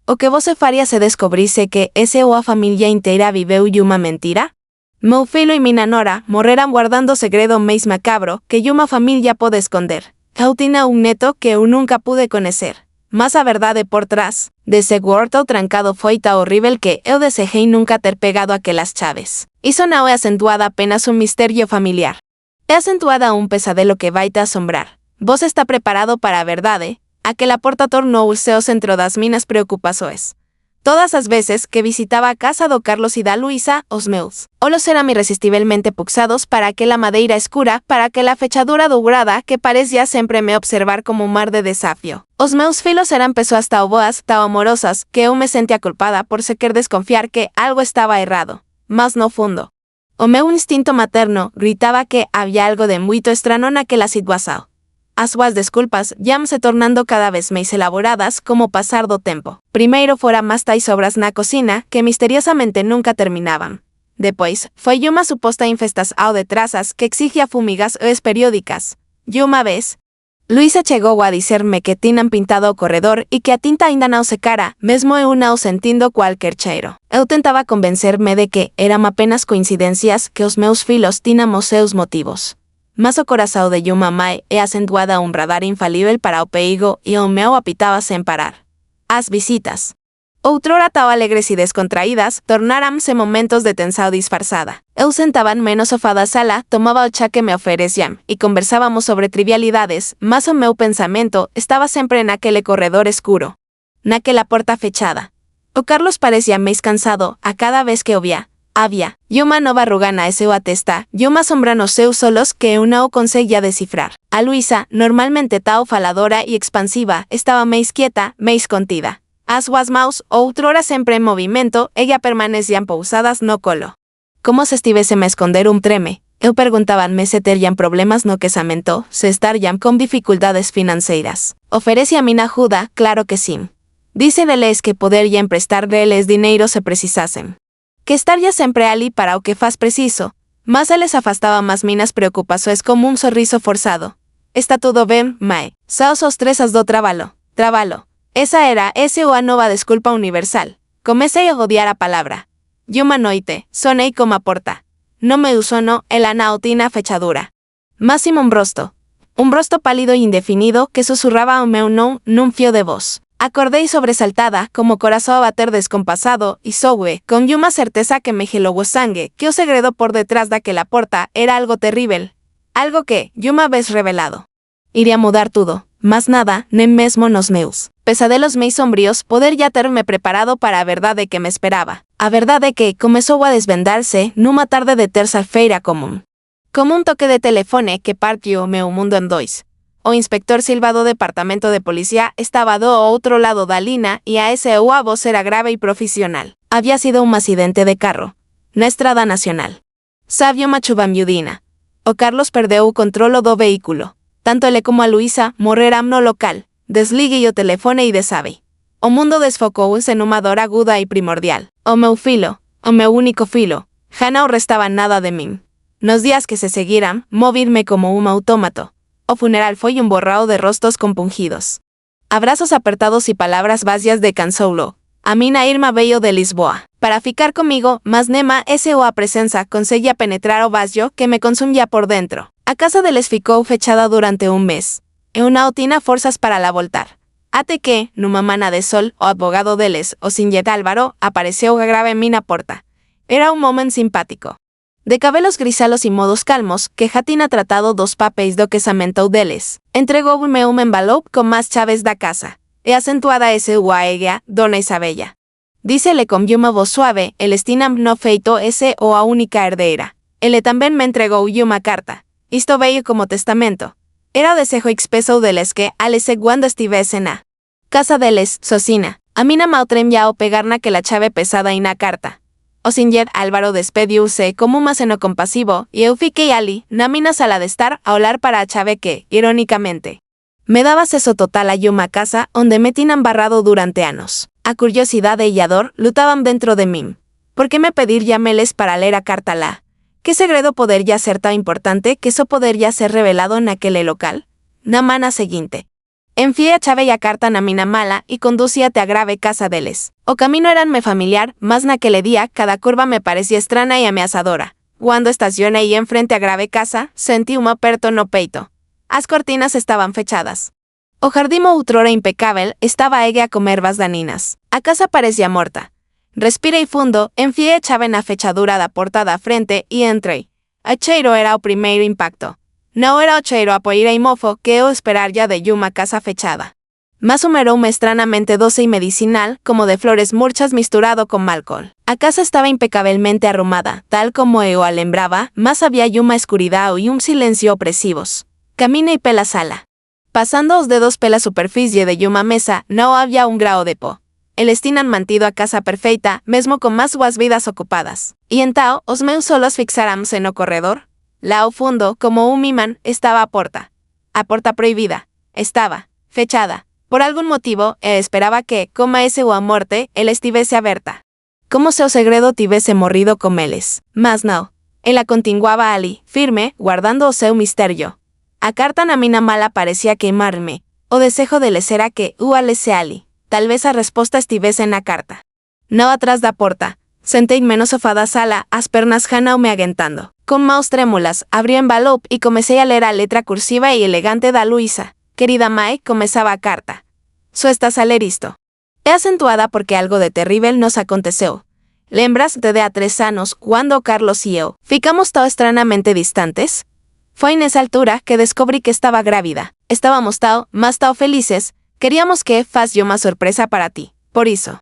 O que você faria se descobrisse que ese ou a familia inteira viveu uma mentira? Meu filho e minha nora morreram guardando segredo mais macabro que uma família pode esconder. Eu tinha neto que eu nunca pude conhecer. Mas a verdade por trás desse quarto trancado foi tão horrível que eu desejei nunca ter pegado aquelas chaves. Isso não é acentuada apenas mistério familiar. É acentuada pesadelo que vai te assombrar. Você está preparado para a verdade? Aquela porta tornou o seu centro das minhas preocupações. Todas as vezes que visitaba a casa do Carlos e da Luísa, os meus olhos eram irresistivelmente puxados para aquela madeira escura, para aquela fechadura dourada que parecia sempre me observar como mar de desafio. Os meus filhos eram pessoas tão boas, tão amorosas, que eu me sentia culpada por sequer desconfiar que algo estava errado. Mas no fundo, o meu instinto materno gritava que havia algo de muito estranho naquela situação. As suas desculpas iam se tornando cada vez mais elaboradas como passar do tempo. Primeiro fora mais tais obras na cocina que misteriosamente nunca terminavam. Depois, foi uma suposta infestação de trazas que exigia fumigas periódicas. E uma vez, Luísa chegou a dizer-me que tinham pintado o corredor e que a tinta ainda não secara, mesmo eu não sentindo qualquer cheiro. Eu tentava convencer-me de que eram apenas coincidências, que os meus filhos tinham os seus motivos. Mas o coração de uma mãe é acentuada radar infalível para o perigo e o meu apitava sem parar. As visitas, outrora tão alegres e descontraídas, tornaram-se momentos de tensão disfarçada. Eu sentava-me no sofá da sala, tomava o chá que me ofereciam e conversávamos sobre trivialidades, mas o meu pensamento estava sempre naquele corredor escuro, naquela porta fechada. O Carlos parecia mais cansado a cada vez que o via. Havia uma nova ruga na sua testa e uma sombra nos seus olhos que eu não conseguia decifrar. A Luísa, normalmente tão faladora e expansiva, estava mais quieta, mais contida. As suas mãos, outrora sempre em movimento, ella permaneciam pousadas no colo. Como se estivesse a esconder treme. Eu perguntava-me se teriam problemas no casamento, se estariam com dificuldades financeiras. Oferece a minha ajuda, claro que sim. Dice deles que poderia emprestar-lhes dinheiro se precisassem. Que estaria sempre ali para o que faz preciso, mas eles afastavam as minhas preocupações como sorriso forçado. Está tudo bem, mãe. Só os estresas do trabalho. Essa era a nova desculpa universal. Comecei a odiar a palavra. E uma noite, sonei como a porta. No meu sono, ela não tinha fechadura. Mas sim rosto pálido e indefinido que sussurrava o meu nome num fio de voz. Acordei sobresaltada, como coração a bater descompasado, e soube, com uma certeza que me gelou o sangue, que o segredo por detrás daquela porta era algo terrível. Algo que, uma vez revelado, iria mudar tudo, mas nada, nem mesmo nos meus pesadelos mais sombrios, poderia ter-me preparado para a verdade que me esperava. A verdade que começou a desvendar-se numa tarde de terça-feira comum. Como toque de telefone que partiu o meu mundo em dois. O inspector Silva do Departamento de Policía estaba do outro lado da linha e a sua voz era grave e profissional. Había sido un accidente de carro, na Estrada Nacional. Sabe uma chuva miudina. O Carlos perdeu o controlo do vehículo. Tanto ele como a Luísa morreram no local. Desliguei o telefone e desabei. O mundo desfocou-se numa dor aguda e primordial. O meu filho, o meu único filho, já não restava nada de mim. Nos dias que se seguiram, movirme como autómato. O funeral foi borrado de rostros compungidos. Abrazos apertados y palabras vacías de consolo. A minha irmã veio de Lisboa para ficar comigo, mas nema a presença conseguia penetrar o vazio que me consumia por dentro. A casa deles ficou fechada durante mês. Eu não tinha forças para la voltar. Até que, numa manhã de sol, o advogado deles, o Sinjet Álvaro, apareceu grave em minha porta. Era homem simpático. De cabelos grisalos y modos calmos, que já tinha tratado dos papéis do casamento deles. Entregou-me envelope com mais chaves da casa. E acentuada sua a ella, Dona Isabella. Dícele com uma voz suave, eles tinham no feito a única herdeira. Ele também me entregou uma carta. Isto veio como testamento. Era o desejo expresso deles que, alese quando estivesse na casa deles, sozinha. A minha maltrem ao pegar naquela chave pesada e na carta. O Sinjet Álvaro despediu-se como um aceno compasivo e eu fiquei ali, na minha sala de estar, a olhar para a chave que, irónicamente, me daba acceso total a uma casa onde me tinham barrado durante anos. A curiosidade e a dor lutavam dentro de mim. Por que me pedir llameles para ler a carta lá? Que segredo poderia ser tão importante que só poderia ser revelado naquele local? Na manhã seguinte, Enfié a chave y a carta na mina mala y conducíate a grave casa deles. O camino eranme familiar, mas naquele día cada curva me parecía estrana y ameazadora. Cuando estacioné ahí enfrente a grave casa, sentí un aperto no peito. As cortinas estaban fechadas. O jardimo outrora impecável estaba egue a comer ervas daninas. A casa parecía morta. Respirei fundo, enfié a chave na fechadura da porta da frente e entrei. A cheiro era o primeiro impacto. No era o cheiro a poeira e mofo que eu esperar ya de Yuma casa fechada. Mas un aroma estranamente doce y medicinal, como de flores murchas misturado con alcohol. A casa estaba impecablemente arrumada, tal como eu alembraba, mas había Yuma escuridad y un silencio opresivos. Caminé pela sala. Pasando os dedos pela superficie de Yuma mesa, no había un grao de po. El estinan mantido a casa perfeita, mesmo con más suas vidas ocupadas. Y entao, os meus solos fixáramos no corredor. La ao fundo, como un imán, estaba a porta. A porta prohibida. Estaba fechada. Por algún motivo, esperaba que, como ese o a morte, el estivese aberta. Como se o segredo tivese morrido con eles. Mas no. Ela continuaba ali, firme, guardando o seu misterio. A carta na mina mala parecía queimarme. O desejo de les era que, lese ali. Tal vez a resposta estivese na carta. No atrás da porta. Sentei menos sofá da sala, as pernas jana me aguentando. Con maus trémulas, abrí o envelope y comencé a leer a letra cursiva y elegante da Luisa. Querida Mae, comenzaba a carta. So estás a ler isto. É acentuada porque algo de terrible nos aconteceu. Lembras de há 3 anos, cuando Carlos y eu ficamos tão estranamente distantes? Foi en esa altura que descubrí que estaba grávida. Estábamos mas tão felices, queríamos que faz yo uma sorpresa para ti. Por isso,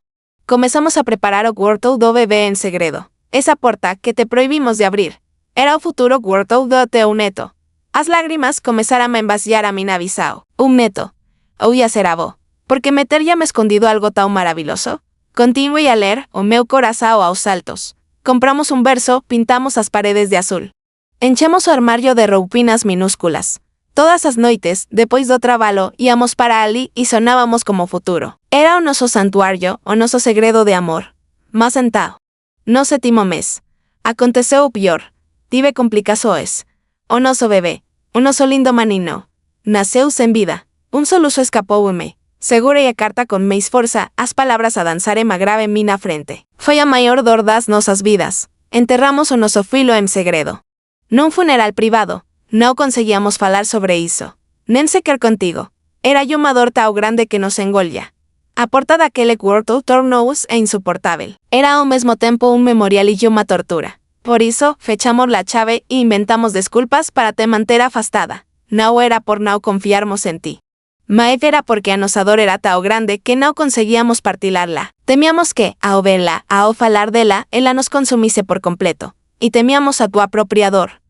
comenzamos a preparar o quarto do bebé en segredo. Esa porta que te prohibimos de abrir. Era o futuro quarto do teu neto. As lágrimas comenzaram a envaciar a mi navisao. Un neto. Ou ia ser avó. Porque meter ya me escondido algo tão maravilloso. Continuei a ler, o meu corazao aos saltos. Compramos un verso, pintamos as paredes de azul. Enchemos o armario de roupinas minúsculas. Todas as noites, depois do trabalho, íamos para ali e sonábamos como futuro. Era o noso santuario, o noso segredo de amor. Mas entao. No sétimo mes. Aconteceu o pior. Tive complicações. O noso bebé, o noso lindo manino, nasceu sen vida. Un soluço escapoume. Segurei a carta con máis forza, as palabras a danzar en grave mina frente. Foi a maior dor das nosas vidas. Enterramos o noso filo en segredo. Nun funeral privado, non conseguíamos falar sobre iso. Nen sequer contigo. Era yo uma dor tão grande que nos engolha. A porta daquele quarto tornou-se insuportável. Era ao mesmo tempo un memorial e uma tortura. Por isso, fechamos la chave e inventamos desculpas para te manter afastada. No era por no confiarmos en ti. Mas era porque a nosa dor era tão grande que no conseguíamos partilharla. Temíamos que, ao verla, ao falar dela, ela nos consumisse por completo. Y temíamos a tu apropiador.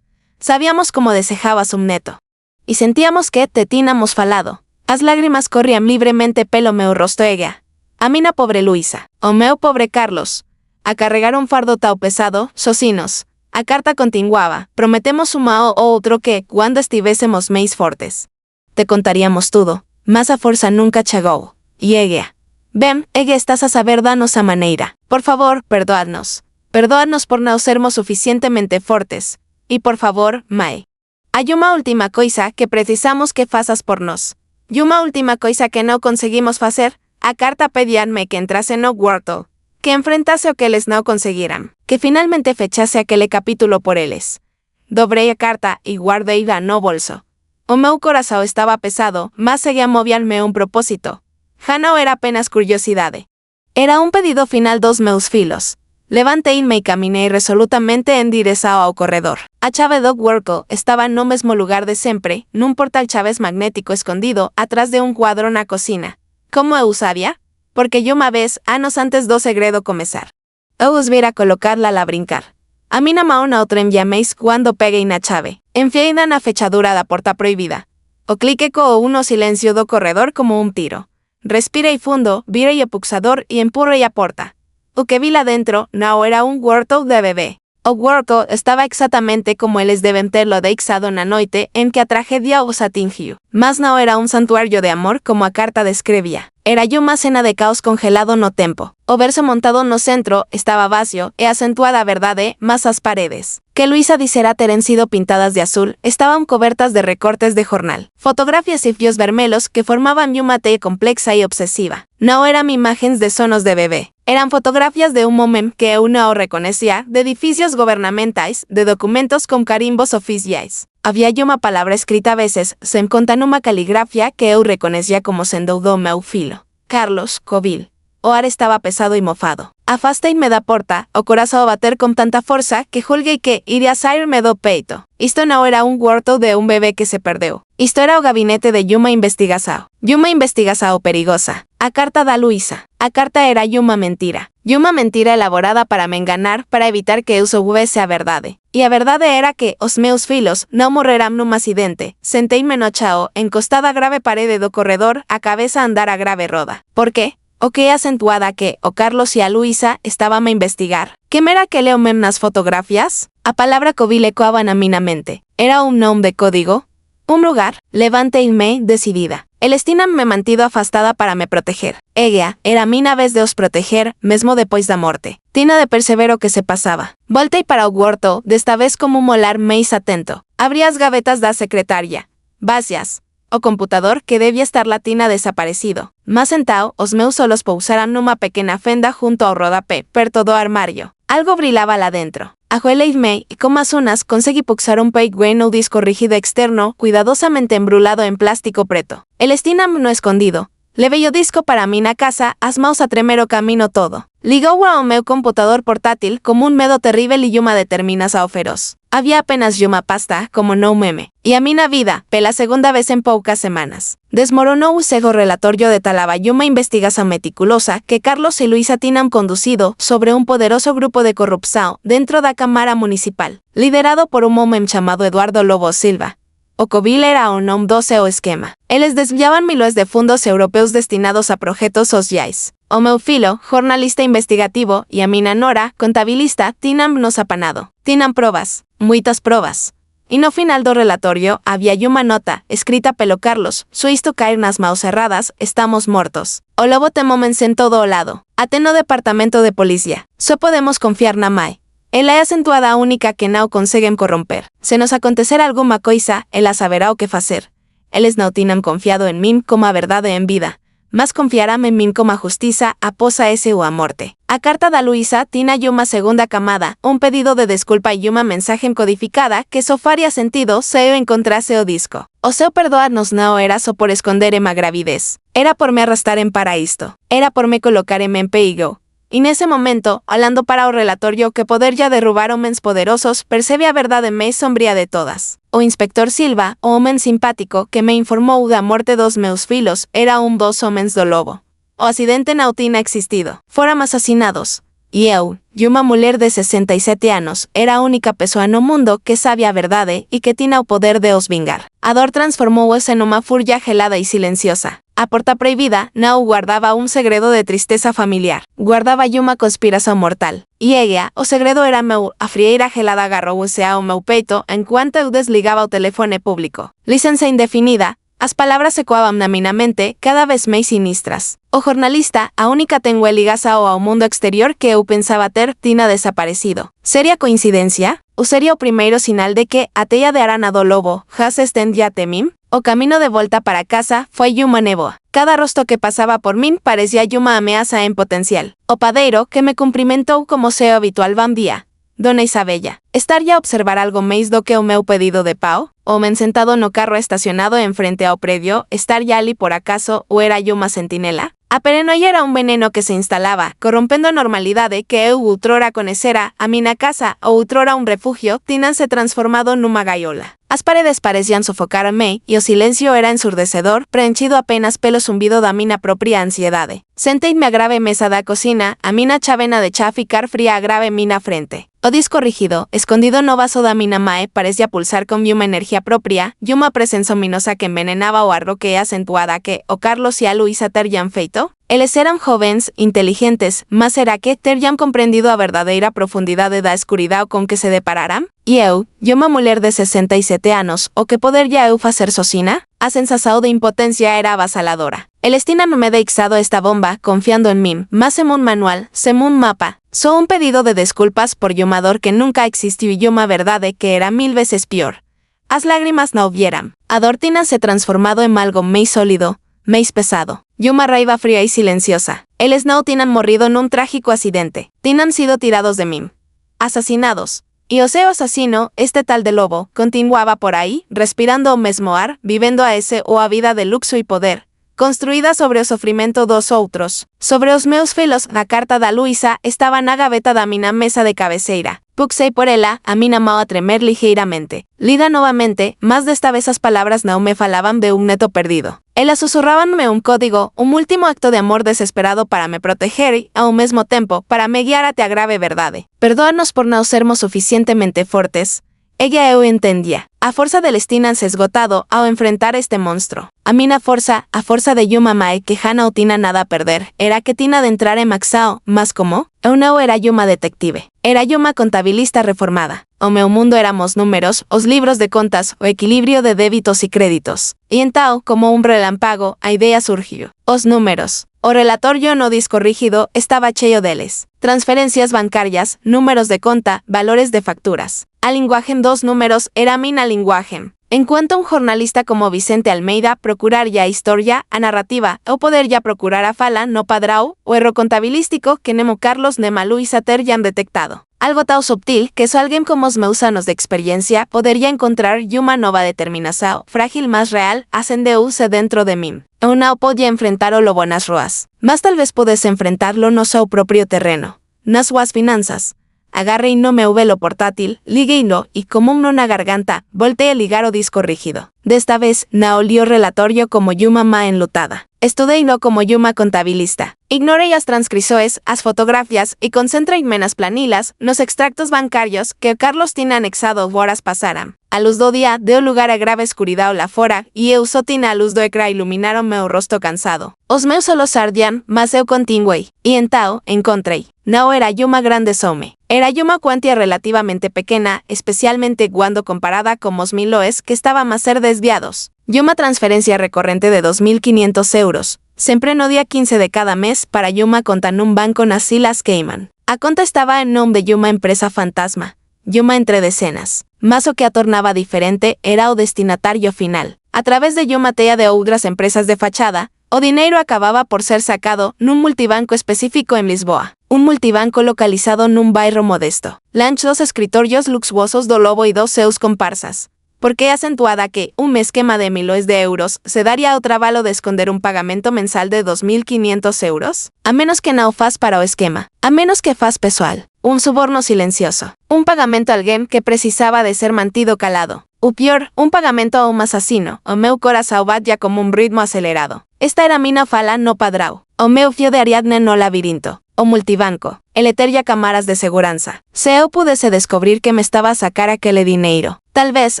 Sabíamos como desejabas un neto. Y sentíamos que te tínamos falado. As lágrimas corrían libremente pelo meu rosto ega. A mina pobre Luisa, o meu pobre Carlos. A carregar un fardo tão pesado, socinos. A carta continuaba, prometemos un ao outro que, cuando estivésemos máis fortes. Te contaríamos tudo, mas a forza nunca chegou. E Egea. Ben, Ege estás a saber da nosa maneira. Por favor, perdoadnos. Perdoadnos por non sermos suficientemente fortes. E por favor, Mae. Hai unha última coisa que precisamos que fazas por nós. E unha última coisa que non conseguimos facer, a carta pedíanme que entrase no quarto. Que enfrentase o que eles no conseguiran, que finalmente fechase aquele capítulo por eles. Dobrei a carta e guardeila no bolso. O meu corazao estaba pesado, mas seguía moviarme un propósito. Ja non era apenas curiosidade. Era un pedido final dos meus filos. Levanteime e caminei resolutamente en direção ao corredor. A chave do quarto estaba no mesmo lugar de sempre, nun portal chaves magnético escondido atrás de un cuadro na cocina. Como eu sabía? Porque yo uma vez, anos antes do segredo comezar. Eu os vira colocarla a brincar. A mina mão na outra enviameis quando peguei na chave. Enfiei-na na fechadura da porta proibida. O clique co uno silencio do corredor como un tiro. Respirei fundo, virei o puxador e empurrei a porta. O que vi lá dentro non era un quarto de bebé. O quarto estaba exactamente como eles deben terlo deixado na noite en que a tragedia os atingiu. Mas non era un santuario de amor como a carta descrevía. Era Yuma cena de caos congelado no tempo. O verso montado no centro, estaba vacío, e acentuada verdade, mas as paredes, que Luisa dicera teren sido pintadas de azul, estaban cobertas de recortes de jornal. Fotografías y fios vermelos que formaban Yuma te complexa y obsesiva. No eran imágenes de sonos de bebé. Eran fotografías de un momento que uno reconocía, de edificios gubernamentales, de documentos con carimbos oficiales. Había Yuma palabra escrita a veces, sem contar numa caligrafia que eu reconocía como sendo do meu filo. Carlos Covil. O ar estaba pesado y mofado. Afasta y me da porta, o corazón bater con tanta fuerza que julguei que iría a sair me do peito. Isto no era un huerto de un bebé que se perdeu. Isto era o gabinete de Yuma Investigação. Yuma Investigação perigosa. A carta da Luisa. A carta era Yuma mentira. Yuma mentira elaborada para me enganar, para evitar que eu soubese a verdade. E a verdade era que os meus filos non morreran nun acidente. Senteime no chao, encostada a grave parede do corredor, a cabeza a andar a grave roda. Por qué? O que acentuada que o Carlos y a Luisa estaban a investigar. Que mera que leo mem nas fotografías? A palabra Covil ecoaba na mina mente. Era un nom de código? Un lugar? Levante-me decidida. El Stinam me mantido afastada para me proteger. Ella era mina vez de os proteger, mesmo depois da morte. Tina de persevero que se pasaba. Voltei para o huerto, desta vez como un molar meis atento. Abrí as gavetas da secretaria. Vacias. O computador que debía estar latina desaparecido. Mas sentao, os meus solos pousaran numa pequena fenda junto ao rodapé, perto do armario. Algo brilaba lá dentro. Ajoeleime y como as unas consegui puxar un peigüeno disco rígido externo, cuidadosamente embrulado en plástico preto. El Stinam no escondido. Levei o disco para mí na casa, as maus a tremer o camino todo. Ligou ao meu computador portátil como un medo terrible y Yuma determinas ao feroz. Había apenas Yuma pasta, como no meme. Y a mí na vida, pela segunda vez en poucas semanas. Desmoronou o cego relatorio de talaba Yuma investigación meticulosa que Carlos y Luisa tinan conducido sobre un poderoso grupo de corrupción dentro da Cámara Municipal, liderado por un homem chamado Eduardo Lobo Silva. O Covil era o nom doce o esquema. Eles desviaban millones de fundos europeos destinados a projetos sociais. O meu filo, jornalista investigativo, y a mina nora, contabilista, tinan nos apanado. Tinan probas, muitas probas. Y no final do relatorio, había Yuma nota, escrita pelo Carlos, suisto caer nas maus cerradas, estamos mortos. O lobo temomense en todo o lado. Até no departamento de policía. Só podemos confiar na mai. Ela é acentuada única que não conseguen corromper. Se nos acontecer alguma coisa, ela saberá o que facer. Eles não tinham confiado en min como a verdade en vida, mas confiarán en min como a justiça após a ese ou a morte. A carta da Luisa tina Yuma segunda camada, un pedido de desculpa e Yuma mensaje codificada que só faría sentido se eu encontrase o disco. O seu perdoarnos não era só por esconder ema gravidez. Era por me arrastrar en para isto. Era por me colocar en perigo. Y en ese momento, hablando para o relatorio que poder ya derrubar homens poderosos, percebe a verdade máis sombría de todas. O inspector Silva, o homem simpático que me informou da morte dos meus filos, era un dos homens do lobo. O acidente não tinha existido. Foram asasinados. E eu, Yuma mulher de 67 anos, era a única pessoa no mundo que sabia a verdade e que tinha o poder de os vingar. A dor transformou-se numa furia gelada e silenciosa. A porta prohibida não guardaba un segredo de tristeza familiar. Guardaba Yuma conspiração mortal. E ella, o segredo era meu, a frieira gelada agarrouse ao meu peito enquanto eu desligaba o telefone público. Licença indefinida. As palabras ecoaban na minha mente cada vez máis sinistras. O jornalista, a única tengue ligazao ao mundo exterior que eu pensaba ter, tinha desaparecido. Seria coincidencia? Ou seria o primeiro sinal de que a teia de arana do lobo has estendia temim? O camino de volta para casa foi Yuma névoa. Cada rostro que pasaba por min parecía Yuma ameaza en potencial. O padeiro que me cumprimentou como seu habitual bon día. Dona Isabella, estaría a observar algo máis do que o meu pedido de pau? O men sentado no carro estacionado en frente ao predio, estaría ali por acaso ou era Yuma sentinela? A perenoia era un veneno que se instalaba, corrompendo a normalidade que eu outrora conhecera, a mina casa ou outrora un refugio, tinanse transformado numa gaiola. As paredes parecían sofocarme e o silencio era ensurdecedor, preenchido apenas pelo zumbido da mina propia ansiedade. Senteime a grave mesa da cocina, a mina chavena de chá ficar fría a grave mina frente. O disco rígido, escondido no vaso da mina mae, parecía pulsar con Yuma energía propia, Yuma presenza ominosa que envenenaba o arro que acentuada que o Carlos e a Luisa terian feito. Eles eran jóvenes, inteligentes, mas será que terian comprendido a verdadeira profundidade da escuridão con que se depararan? E eu, Yuma mulher de 67 anos, o que podería eu facer sozinha? A sensação de impotencia era avasaladora. El estina me deixado esta bomba confiando en mí, más en un manual, un mapa. So un pedido de disculpas por yumador que nunca existió y yuma verdade que era 1000 veces peor. As lágrimas no hubieran. Adortina se transformado en algo más sólido, más pesado. Yuma raiva fría y silenciosa. El Snow tienen morrido en un trágico accidente. Tienen sido tirados de mí. Asesinados. Y Oseo asesino, este tal de lobo, continuaba por ahí, respirando o mesmo ar, viviendo a ese o a vida de luxo y poder. Construída sobre o sofrimento dos outros. Sobre os meus felos, la carta da Luisa estaba na gaveta da mina mesa de cabeceira. Puxei por ela, a mina mao a tremer ligeiramente. Lida novamente, más de esta vez as palabras no me falaban de un neto perdido. Elas susurrábanme un código, un último acto de amor desesperado para me proteger y, ao mesmo tempo, para me guiar até a grave verdade. Perdóanos por não sermos suficientemente fortes. Ella eu entendía. A forza del estinanse esgotado ao enfrentar este monstruo. A mina forza, a forza de Yuma Mae que Hana utina nada a perder, era que tina de entrar en Maxao, mas como? Eu não era Yuma detective. Era Yuma contabilista reformada. O meu mundo éramos números, os libros de contas, o equilibrio de débitos y créditos. Y entao, como un relámpago, a idea surgió. Os números. O relatorio no disco rígido estaba cheio deles. Transferencias bancarias, números de conta, valores de facturas. A linguaje en dos números era mina linguaje. En cuanto un jornalista como Vicente Almeida procurar ya historia, a narrativa, o poder ya procurar a fala no padrao, o erro contabilístico que Nemo Carlos Nemalu y Sater ya han detectado. Algo tan subtil que so alguien como os meus anos de experiencia podría encontrar Yuma nova determinação, frágil más real, ascendeuse dentro de mí. Eu não podía enfrentar o lobo nas ruas. Mas tal vez pudes enfrentarlo no seu propio terreno. Nas suas finanzas. Agarre y no meu velo portátil, ligueilo y como un na garganta, volteé a ligar o disco rígido. De esta vez, na olio relatorio como Yuma ma enlutada. Estudeino como Yuma contabilista. Ignoré as transcrisoes, as fotografías y concentré menas planilas, nos extractos bancarios que Carlos tiene anexado horas pasaran. A luz do día deu lugar a grave escuridão lá fora e eu só tina a luz do ecrã iluminaron meu rosto cansado. Os meus olhos ardiam, mas eu continuei. E então, encontrei. Não era Yuma grande some. Era Yuma cuantia relativamente pequeña, especialmente cuando comparada con os miloes que estaban a ser desviados. Yuma transferencia recurrente de 2.500 euros. Siempre no día 15 de cada mes para Yuma conta en un banco nas Islas Cayman. A conta estaba en nombre de Yuma empresa fantasma. Yuma entre decenas. Mas o que a tornaba diferente era o destinatario final. A través de Yuma tea de outras empresas de fachada, o dinero acababa por ser sacado nun multibanco específico en Lisboa. Un multibanco localizado nun bairro modesto. Lanch dos escritorios luxuosos do lobo y dos seus comparsas. ¿Por qué acentuada que un esquema de miloes de euros se daría o trabalho de esconder un pagamento mensal de 2.500 euros? A menos que não faz para o esquema. A menos que faz pessoal. Un suborno silencioso. Un pagamento a alguien que precisaba de ser mantido calado. O pior, un pagamento a un asesino. O meu corazón batía como un ritmo acelerado. Esta era mina fala no padrao. O meu fio de Ariadne no labirinto. O multibanco. El eterya cámaras de seguranza. Se eu pudese descubrir que me estaba a sacar aquele dinheiro. Tal vez,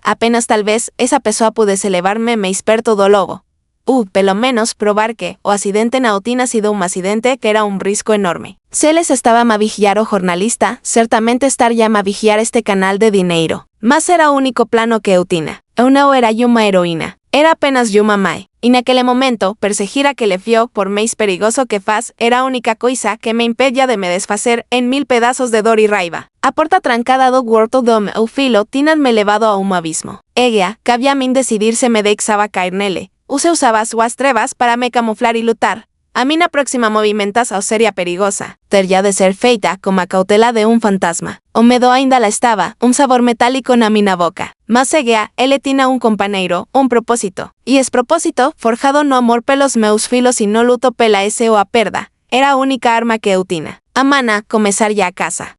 apenas tal vez, esa pessoa pudese levarme me experto do lobo. Pelo menos probar que o accidente não tinha sido un accidente que era un risco enorme. Se les estaba a vigiar o jornalista, certamente estaría a vigiar este canal de dinheiro. Mas era o único plano que eu tinha. Eu não era Yuma heroína. Era apenas Yuma Mae. Y naquele momento, perseguir aquele fio, por máis perigoso que faz, era a única coisa que me impedia de me desfacer en 1000 pedazos de dor y raiva. A porta trancada do cuarto do meu filo tinha-me levado a un abismo. Ella, cabía a min decidir se me deixaba caer nele. Use usaba suas trevas para me camuflar y lutar. A mina próxima movimentação seria perigosa. Teria de ser feita como a cautela de un fantasma. O medo ainda la estaba, un sabor metálico na mina boca. Mas seguea, ele tinha un compañeiro, un propósito. Y es propósito, forjado no amor pelos meus filos y no luto pela ese o a perda. Era a única arma que eu tinha. A mana, começaria a casa.